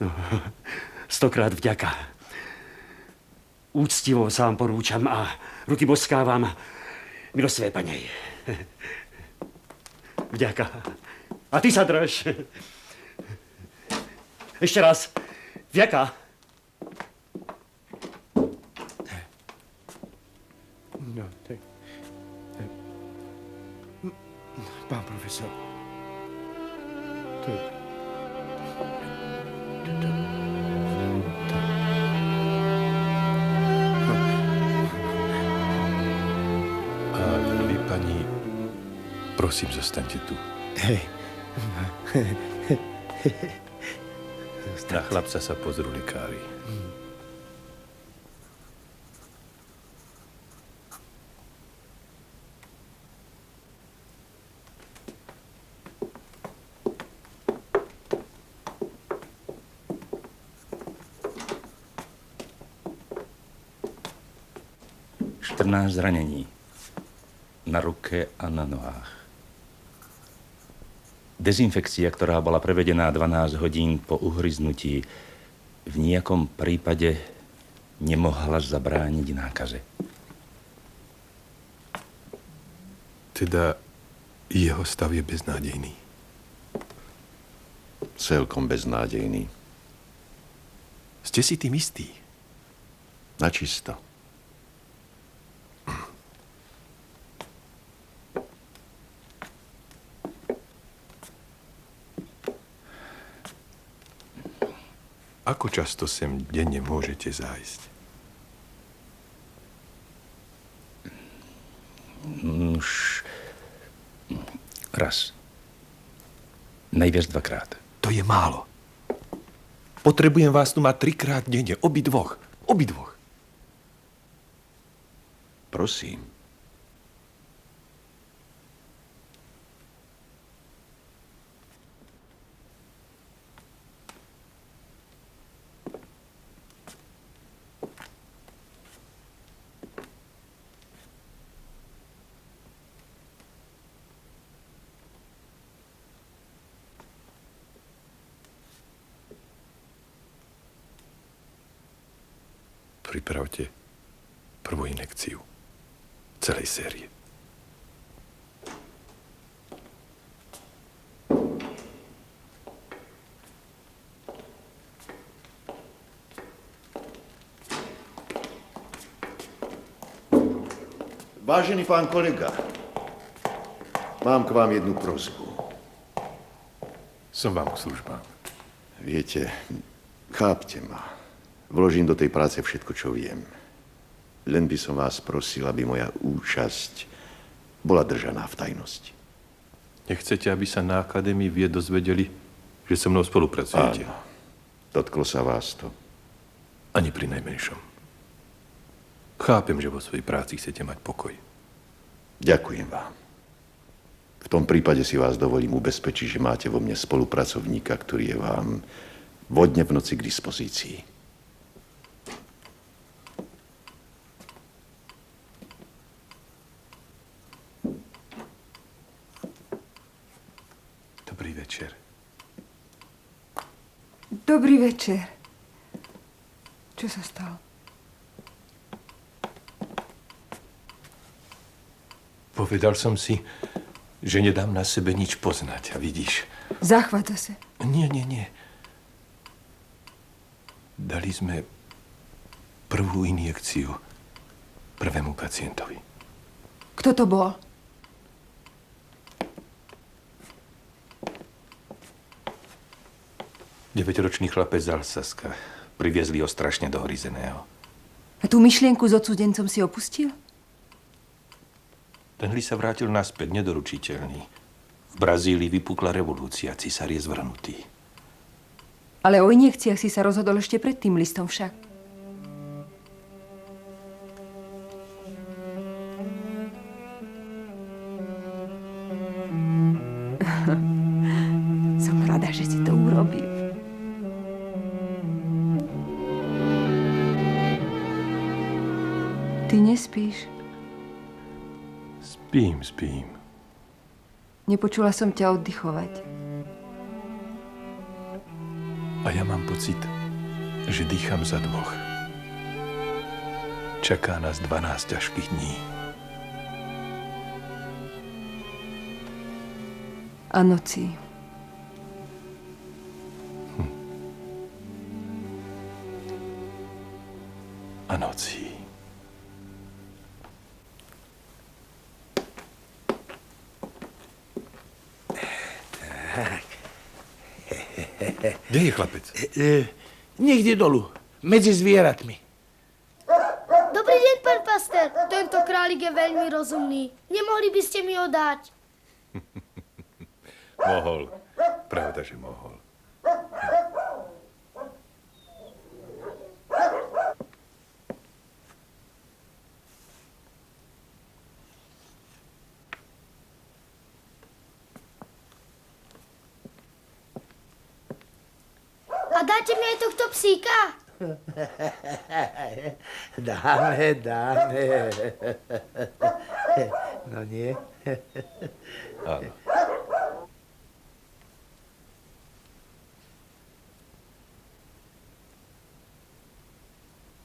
No, 100-krát vďaka. Úctivo sa vám porúčam a ruky boskávam milostvé panej. Vďaka. A ty sa drž. Ešte raz. Vďaka. No, tak. Pán profesor. To je... A vy, pani, prosím, zostaňte tu. Hej. Na chlapca sa pozrú lekári. Zranení na ruke a na nohách. Dezinfekcia, ktorá bola prevedená 12 hodín po uhryznutí, v nejakom prípade nemohla zabrániť nákaze. Teda jeho stav je beznádejný. Celkom beznádejný. Ste si tým istí? Načisto. Ako často sem denne môžete zájsť? Už raz. Najviac 2-krát. To je málo. Potrebujem vás tu mať 3-krát denne. Obidvoch. Prosím. Pripravte prvú injekciu celej série. Vážený pán kolega, mám k vám jednu prosbu. Som vám k službám. Viete, chápte ma. Vložím do tej práce všetko, čo viem. Len by som vás prosil, aby moja účasť bola držaná v tajnosti. Nechcete, aby sa na akadémii vied dozvedeli, že so mnou spolupracujete? Áno. Dotklo sa vás to? Ani pri najmenšom. Chápem, že vo svojej práci chcete mať pokoj. Ďakujem vám. V tom prípade si vás dovolím ubezpečiť, že máte vo mne spolupracovníka, ktorý je vám vodne v noci k dispozícii. Dobrý večer. Dobrý večer. Čo sa stalo? Povedal som si, že nedám na sebe nič poznať. A vidíš? Zachváta sa. Nie. Dali sme prvú injekciu prvému pacientovi. Kto to bol? Deväťročný chlapec z Alsaska. Priviezli ho strašne dohryzeného. A tú myšlienku s odsúdencom si opustil? Ten sa vrátil naspäť, nedoručiteľný. V Brazílii vypukla revolúcia, císar je zvrhnutý. Ale o injekciách si sa rozhodol ešte pred tým listom však. Ty nespíš? Spím. Nepočula som ťa oddychovať. A ja mám pocit, že dýcham za dvoch. Čaká nás 12 ťažkých dní. A nocí. A nocí. Kde je chlapec? Niekde dolu, medzi zvieratmi. Dobrý deň, pán pastor. Tento králik je veľmi rozumný. Nemohli by ste mi ho dať? Mohol. Pravda, že mohol. A dáte mi aj tohto psíka? Dáme. No nie? Áno.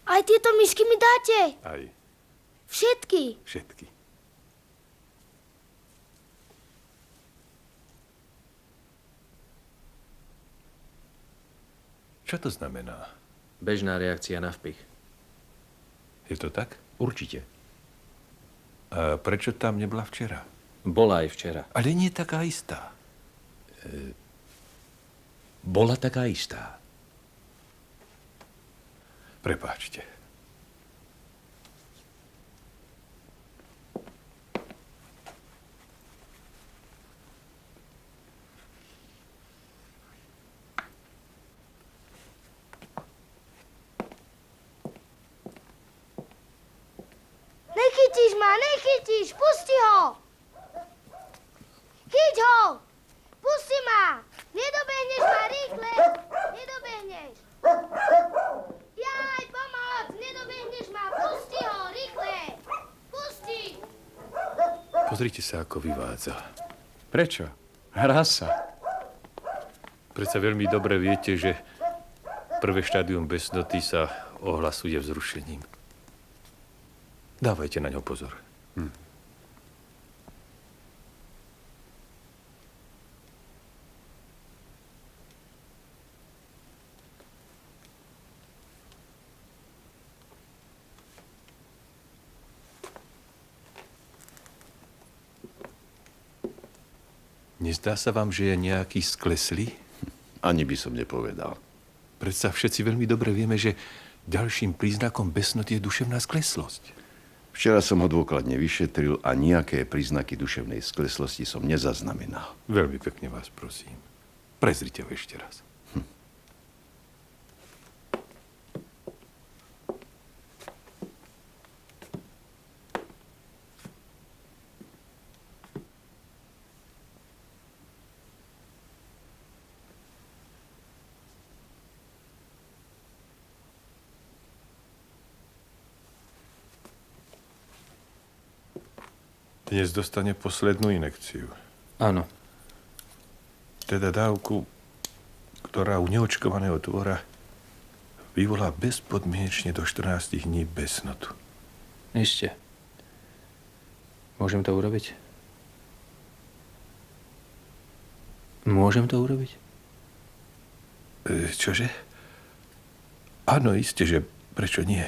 Aj tieto myšky mi dáte? Aj. Všetky? Všetky. Čo to znamená? Bežná reakcia na vpich. Je to tak? Určite. A prečo tam nebola včera? Bola aj včera. Ale nie taká istá. Bola taká istá. Prepáčte. Nechytíš ma, nechytíš, pusti ho! Chyť ho! Pusti ma! Nedobehneš ma, rýchle! Nedobehneš! Jaj, pomoc! Nedobehneš ma, pusti ho, rýchle! Pusti! Pozrite sa, ako vyvádza. Prečo? Hrá sa. Predsa veľmi dobre viete, že prvé štádium besnoty sa ohlasuje vzrušením. Dávajte na ňo pozor. Nezdá sa vám, že je nejaký skleslý? Ani by som nepovedal. Predsa všetci veľmi dobre vieme, že ďalším príznakom besnoty je duševná skleslosť. Včera som ho dôkladne vyšetril a nejaké príznaky duševnej skleslosti som nezaznamenal. Veľmi pekne vás prosím. Prezrite ho ešte raz. Dnes dostane poslednú inekciu. Áno. Teda dávku, ktorá u neočkovaného tvora vyvolá bezpodmienečne do 14 dní besnotu. Ešte. Môžem to urobiť? Môžem to urobiť? Čože? Áno, iste, že prečo nie?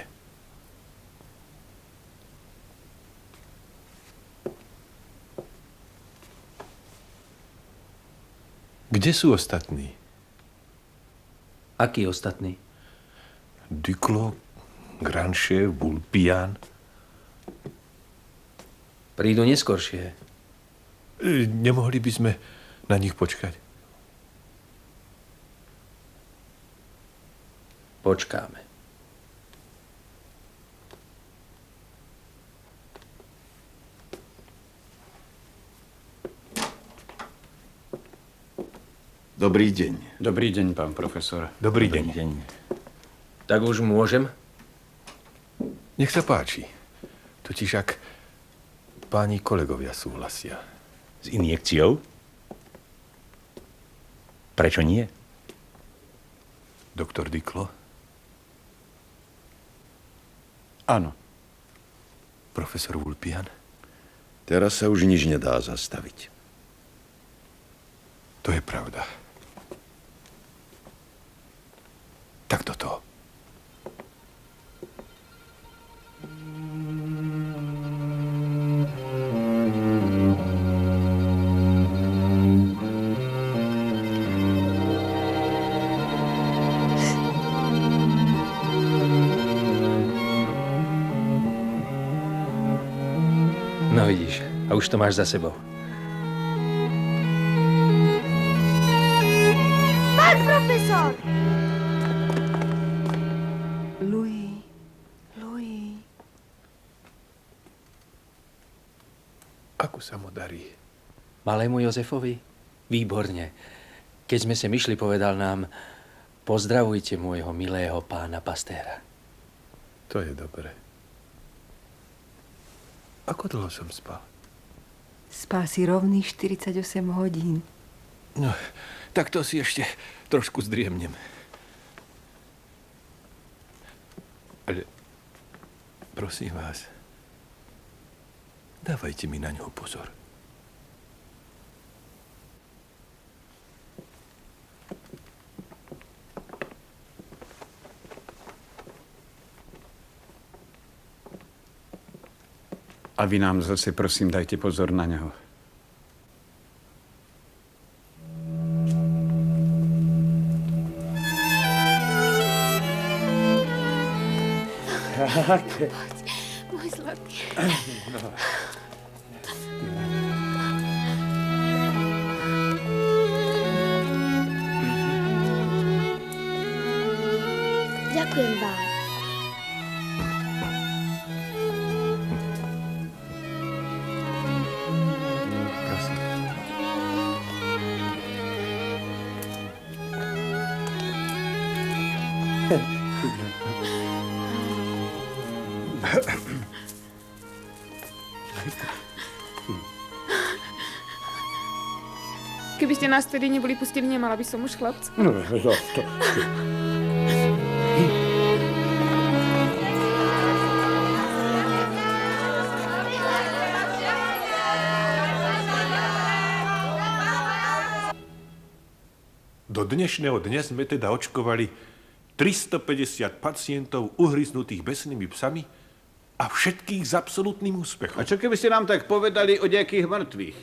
Kde sú ostatní? Aký ostatní? Duclos, Grancher, Vulpian. Prídu neskoršie. Nemohli by sme na nich počkať? Počkáme. Dobrý deň. Dobrý deň, pán profesor. Dobrý deň. Tak už môžem? Nech sa páči. Totiž ak páni kolegovia súhlasia. S injekciou? Prečo nie? Doktor Diklo? Áno. Profesor Vulpian? Teraz sa už nič nedá zastaviť. To je pravda. Tak do toho. No vidíš, a už to máš za sebou. Pán profesor! Louis. Ako sa mu darí? Malému Jozefovi? Výborne. Keď sme sem išli, povedal nám, pozdravujte môjho milého pána Pastéra. To je dobré. Ako dlho som spal? Spal si rovných 48 hodín. No, tak to si ešte trošku zdriemnem. Ale prosím vás, dávajte mi na ňo pozor. A vy nám zase, prosím, dajte pozor na neho. Môj zlatý. Ďakujem vám. Keby ste nás tedy neboli pustili, nemala by som už chlapca. No, to. Do dnešného dňa sme teda očkovali 350 pacientov uhryznutých besnými psami a všetkých s absolútnym úspechom. A čo keby ste nám tak povedali o nejakých mŕtvych?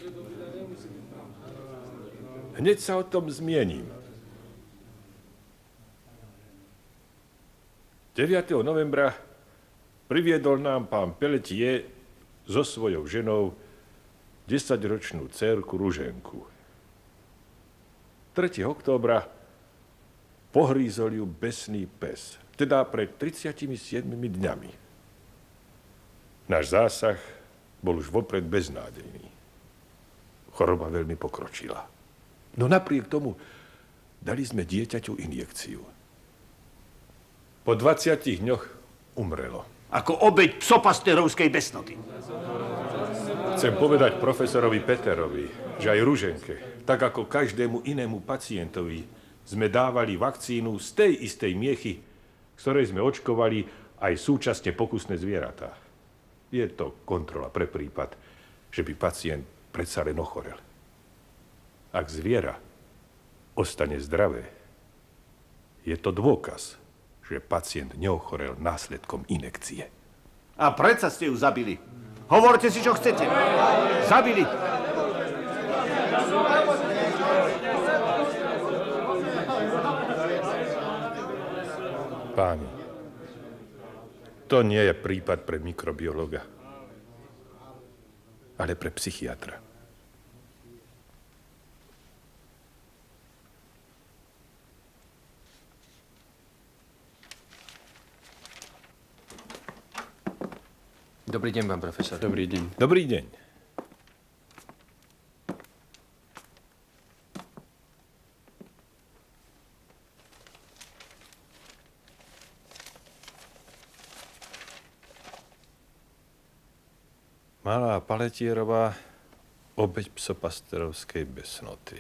Hneď sa o tom zmiením. 9. novembra priviedol nám pán Pelletier so svojou ženou 10-ročnú dcérku Ruženku. 3. októbra pohrízol ju besný pes, teda pred 37 dňami. Náš zásah bol už vopred beznádejný. Choroba veľmi pokročila. No napriek tomu dali sme dieťaťu injekciu. Po 20 dňoch umrelo. Ako obeť psopasterovskej besnoty. Chcem povedať profesorovi Peterovi, že aj Ruženke, tak ako každému inému pacientovi, sme dávali vakcínu z tej istej miechy, ktorej sme očkovali aj súčasne pokusné zvieratá. Je to kontrola pre prípad, že by pacient predsa len ochorel. Ak zviera ostane zdravé, je to dôkaz, že pacient neochorel následkom injekcie. A predsa ste ju zabili. Hovorte si, čo chcete. Zabili. Páni, to nie je prípad pre mikrobiologa, ale pre psychiatra. Dobrý deň, pán profesor. Dobrý deň. Dobrý deň. Malá Paletierová, obeť psopasterovskej besnoty.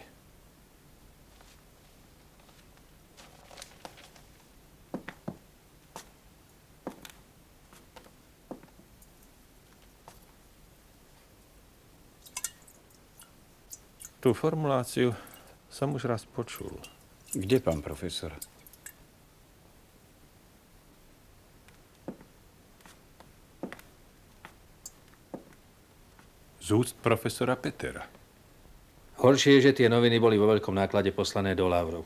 Tú formuláciu som už raz počul. Kde, pán profesor? Z úst profesora Petera. Horšie je, že tie noviny boli vo veľkom náklade poslané do Lavrov,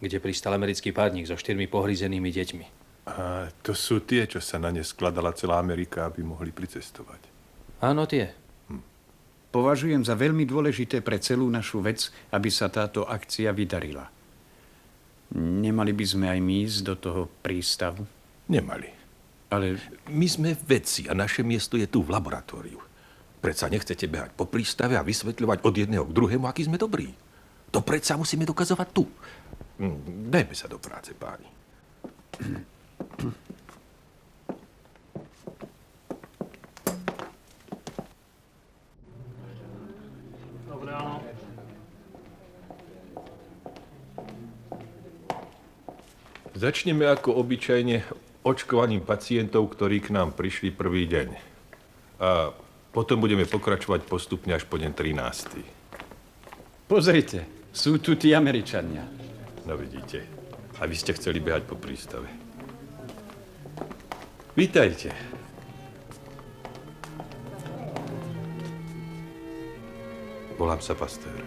kde pristal americký pádnik so 4 pohryzenými deťmi. A to sú tie, čo sa na ne skladala celá Amerika, aby mohli pricestovať. Áno, tie. Považujem za veľmi dôležité pre celú našu vec, aby sa táto akcia vydarila. Nemali by sme aj my ísť do toho prístavu? Nemali. Ale my sme vedci a naše miesto je tu v laboratóriu. Predsa nechcete behať po prístave a vysvetľovať od jedného k druhému, aký sme dobrí. To predsa musíme dokazovať tu. Dajme sa do práce, páni. Začneme ako obyčajne očkovaním pacientov, ktorí k nám prišli prvý deň. A potom budeme pokračovať postupne až po deň 13. Pozrite, sú tu tí Američania. No vidíte. A vy ste chceli behať po prístave. Vítajte. Volám sa Pasteur.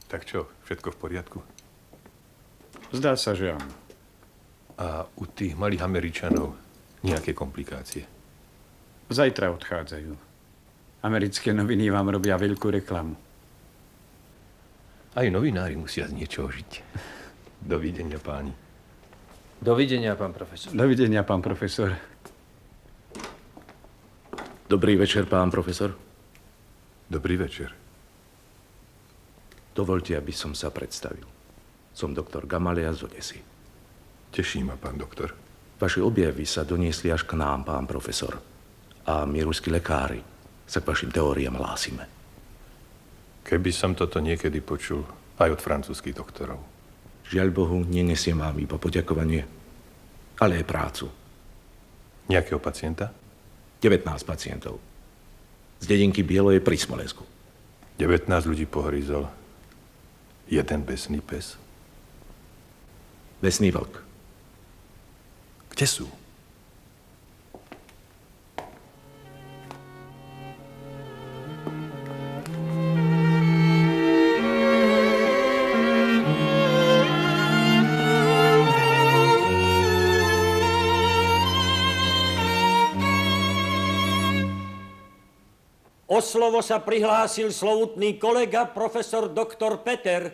Tak čo, všetko v poriadku? Zdá sa, že áno. A u tých malých Američanov nejaké komplikácie? Zajtra odchádzajú. Americké noviny vám robia veľkú reklamu. Aj novinári musia z niečoho žiť. Dovidenia, páni. Dovidenia, pán profesor. Dovidenia, pán profesor. Dobrý večer, pán profesor. Dobrý večer. Dovolte, aby som sa predstavil. Som doktor Gamalia z Odesy. Teší ma, pán doktor. Vaše objavy sa doniesli až k nám, pán profesor. A my, ruskí lekári, sa k vašim teóriám hlásime. Keby som toto niekedy počul aj od francúzskych doktorov. Žiaľ Bohu, nenesiem vám iba poďakovanie, ale aj prácu. Nejakého pacienta? 19 pacientov. Z dedinky Bieloje pri Smolensku. 19 ľudí pohryzol. Jeden besný pes? Besný vlk. Kde sú? O slovo sa prihlásil slovutný kolega, profesor doktor Peter.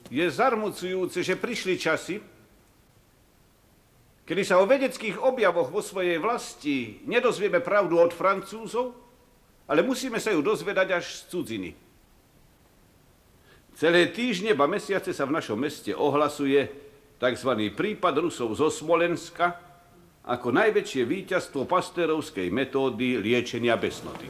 Je zarmucujúce, že prišli časy, kedy sa o vedeckých objavoch vo svojej vlasti nedozvieme pravdu od Francúzov, ale musíme sa ju dozvedať až z cudziny. Celé týždne ba mesiace sa v našom meste ohlasuje tzv. Prípad Rusov zo Smolenska ako najväčšie víťazstvo pasteurovskej metódy liečenia besnoty.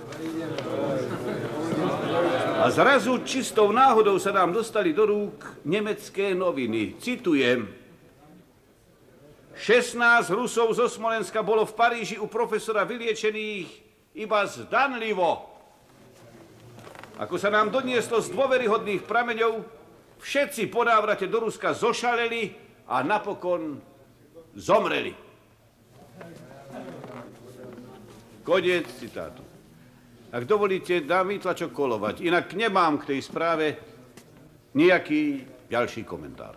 A zrazu čistou náhodou sa nám dostali do rúk nemecké noviny. Citujem. 16 Rusov zo Smolenska bolo v Paríži u profesora vyliečených iba zdanlivo. Ako sa nám donieslo z dôveryhodných prameňov, všetci po návrate do Ruska zošaleli a napokon zomreli. Koniec citátu. Ak dovolíte, dám výtlačok kolovať. Inak nemám k tej správe nejaký ďalší komentár.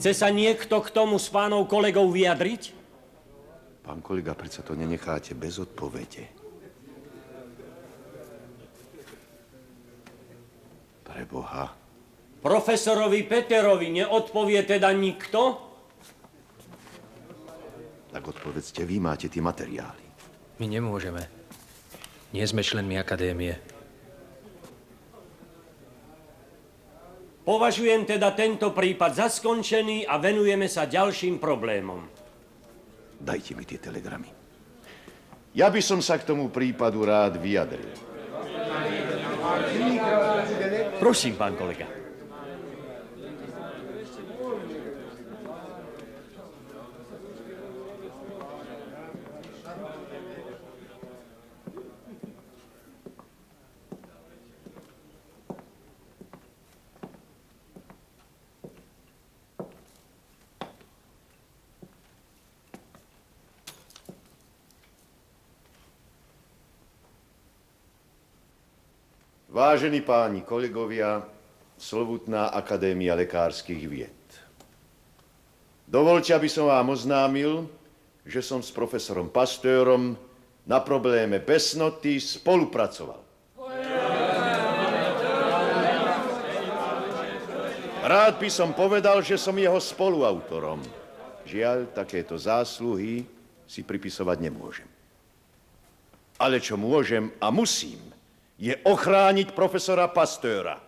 Chce sa niekto k tomu s pánov kolegov vyjadriť? Pán kolega, predsa to nenecháte bez odpovede. Preboha. Profesorovi Peterovi neodpovie teda nikto? Tak odpovedzte, vy máte tie materiály. My nemôžeme. Nie sme členmi akadémie. Považujem teda tento prípad za skončený a venujeme sa ďalším problémom. Dajte mi tie telegramy. Ja by som sa k tomu prípadu rád vyjadril. Prosím, pán kolega. Vážení páni kolegovia, Slovutná akadémia lekárskych vied. Dovoľte, aby som vám oznámil, že som s profesorom Pasteurom na probléme besnoty spolupracoval. Rád by som povedal, že som jeho spoluautorom. Žiaľ, takéto zásluhy si pripisovať nemôžem. Ale čo môžem a musím, je ochrániť profesora Pasteura.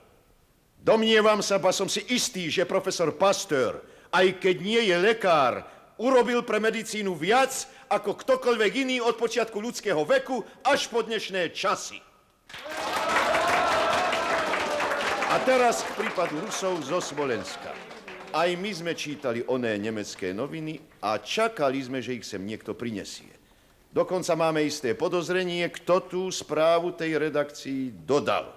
Domnievam sa, ba som si istý, že profesor Pasteur, aj keď nie je lekár, urobil pre medicínu viac ako ktokoľvek iný od počiatku ľudského veku až po dnešné časy. A teraz k prípadu Rusov zo Smolenska. Aj my sme čítali oné nemecké noviny a čakali sme, že ich sem niekto prinesie. Dokonca máme isté podozrenie, kto tú správu tej redakcii dodal.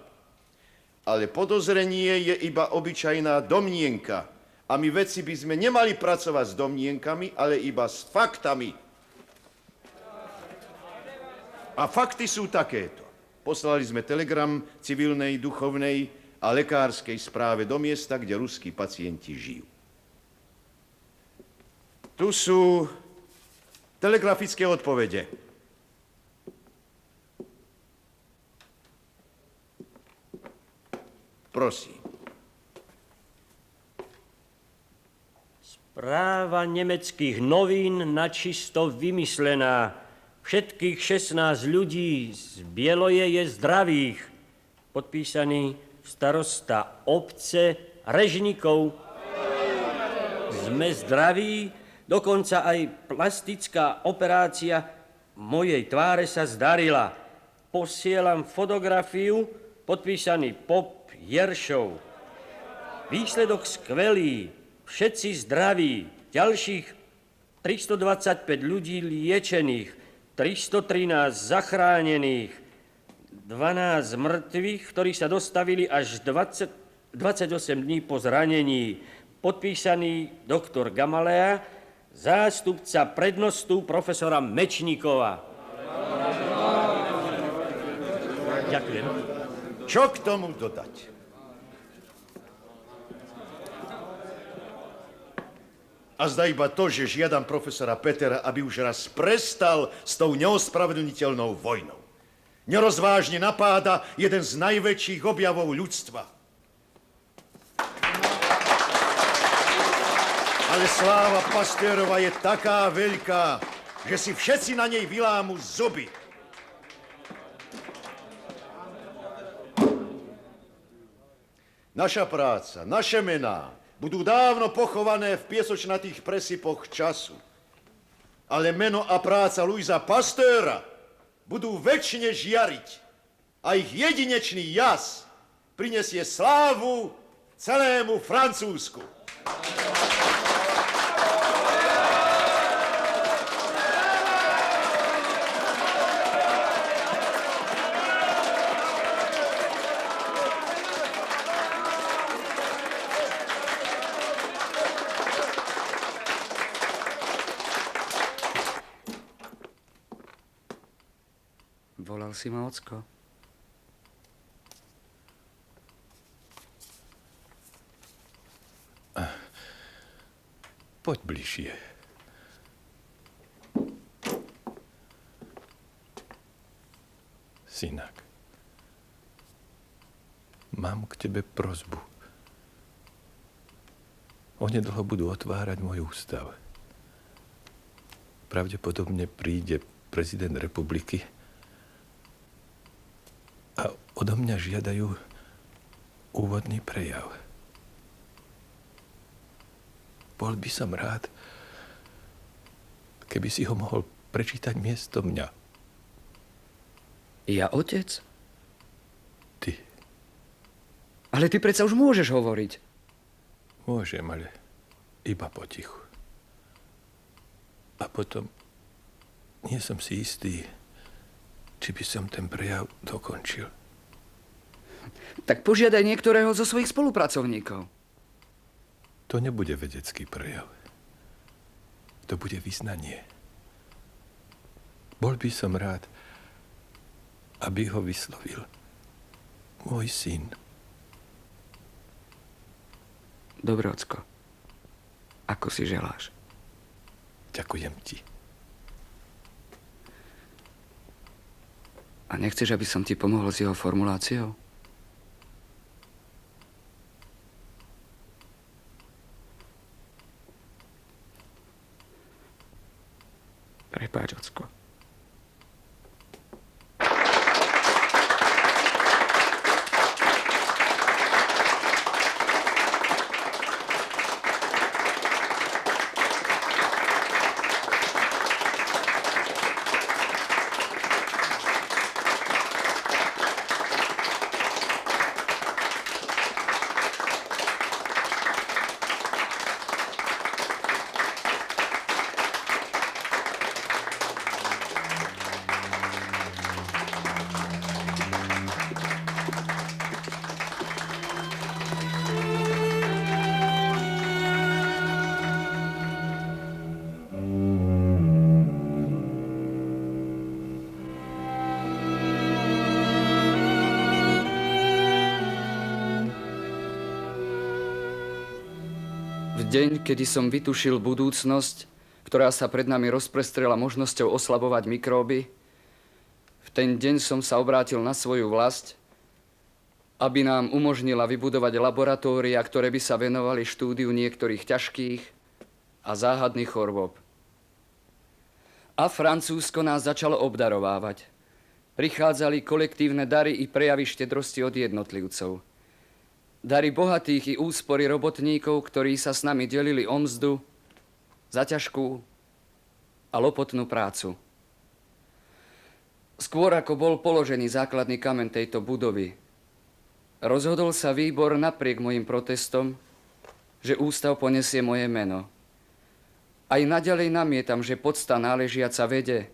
Ale podozrenie je iba obyčajná domnienka. A my vedci by sme nemali pracovať s domnienkami, ale iba s faktami. A fakty sú takéto. Poslali sme telegram civilnej, duchovnej a lekárskej správe do miesta, kde ruskí pacienti žijú. Tu sú telegrafické odpovede. Prosím. Správa nemeckých novín načisto vymyslená. Všetkých 16 ľudí z Bieloje je zdravých. Podpísaný starosta obce Režníkov. Sme zdraví, dokonca aj plastická operácia mojej tváre sa zdarila. Posielam fotografiu, podpísaný Pop Jeršov. Výsledok skvelý, všetci zdraví, ďalších 325 ľudí liečených, 313 zachránených, 12 mŕtvych, ktorí sa dostavili až 28 dní po zranení. Podpísaný doktor Gamalea, zástupca prednostu profesora Mečníkova. Ďakujem. Čo k tomu dodať? A zdá iba to, že žiadam profesora Petera, aby už raz prestal s tou neospravedlniteľnou vojnou. Nerozvážne napáda jeden z najväčších objavov ľudstva. Ale sláva Pasteurova je taká veľká, že si všetci na nej vylámu zuby. Naša práca, naše mená budú dávno pochované v piesočnatých presypoch času. Ale meno a práca Louisa Pasteura budú večne žiariť a ich jedinečný jas prinesie slávu celému Francúzsku. Volal si ma, ocko? Poď bližšie. Synak, mám k tebe prosbu. Onedlho budú otvárať môj ústav. Pravdepodobne príde prezident republiky a odo mňa žiadajú úvodný prejav. Bol by som rád, keby si ho mohol prečítať miesto mňa. Ja otec? Ty. Ale ty predsa už môžeš hovoriť. Môžem, ale iba potichu. A potom nie som si istý, či by som ten prejav dokončil. Tak požiadaj niektorého zo svojich spolupracovníkov. To nebude vedecký prejav. To bude vyznanie. Bol by som rád, aby ho vyslovil môj syn. Dobre, ocko. Ako si želáš. Ďakujem ti. A nechceš, aby som ti pomohol s jeho formuláciou? Prepáč, ocko. Deň, kedy som vytušil budúcnosť, ktorá sa pred nami rozprestrela možnosťou oslabovať mikróby, v ten deň som sa obrátil na svoju vlast, aby nám umožnila vybudovať laboratória, ktoré by sa venovali štúdiu niektorých ťažkých a záhadných chorôb. A Francúzsko nás začalo obdarovávať. Prichádzali kolektívne dary i prejavy štedrosti od jednotlivcov. Dary bohatých i úspory robotníkov, ktorí sa s nami delili o mzdu za ťažkú a lopotnú prácu. Skôr ako bol položený základný kameň tejto budovy, rozhodol sa výbor napriek mojim protestom, že ústav ponesie moje meno. Aj naďalej namietam, že pocta náležiaca vede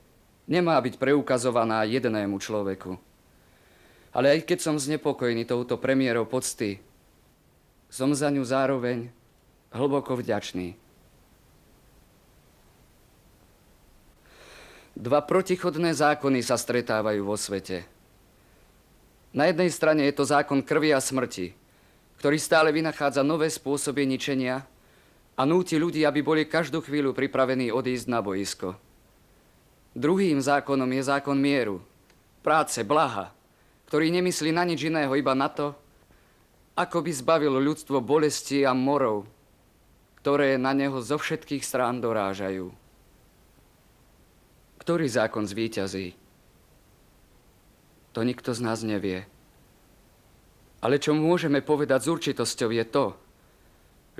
nemá byť preukazovaná jednému človeku. Ale aj keď som znepokojený touto premiérou pocty, som za ňu zároveň hlboko vďačný. Dva protichodné zákony sa stretávajú vo svete. Na jednej strane je to zákon krvi a smrti, ktorý stále vynachádza nové spôsoby ničenia a núti ľudí, aby boli každú chvíľu pripravení odísť na boisko. Druhým zákonom je zákon mieru, práce, blaha, ktorý nemyslí na nič iného, iba na to, ako by zbavil ľudstvo bolesti a morov, ktoré na neho zo všetkých strán dorážajú. Ktorý zákon zvíťazí? To nikto z nás nevie. Ale čo môžeme povedať s určitosťou je to,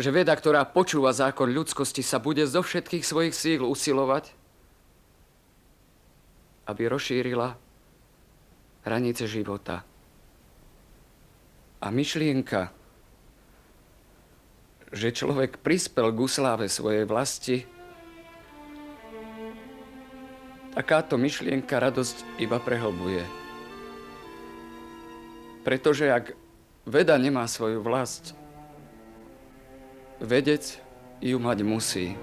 že veda, ktorá počúva zákon ľudskosti, sa bude zo všetkých svojich síl usilovať, aby rozšírila hranice života. A myšlienka, že človek prispel k sláve svojej vlasti, takáto myšlienka radosť iba prehlbuje. Pretože ak veda nemá svoju vlast, vedec ju mať musí.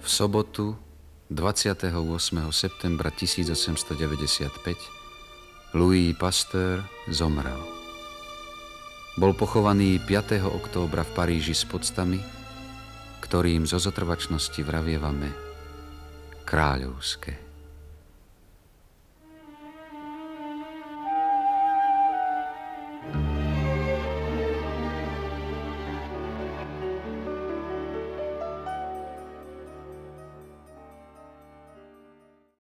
V sobotu 28. septembra 1895 Louis Pasteur zomrel. bol pochovaný 5. októbra v Paríži s poctami, ktorým zo zotrvačnosti vravievame kráľovské.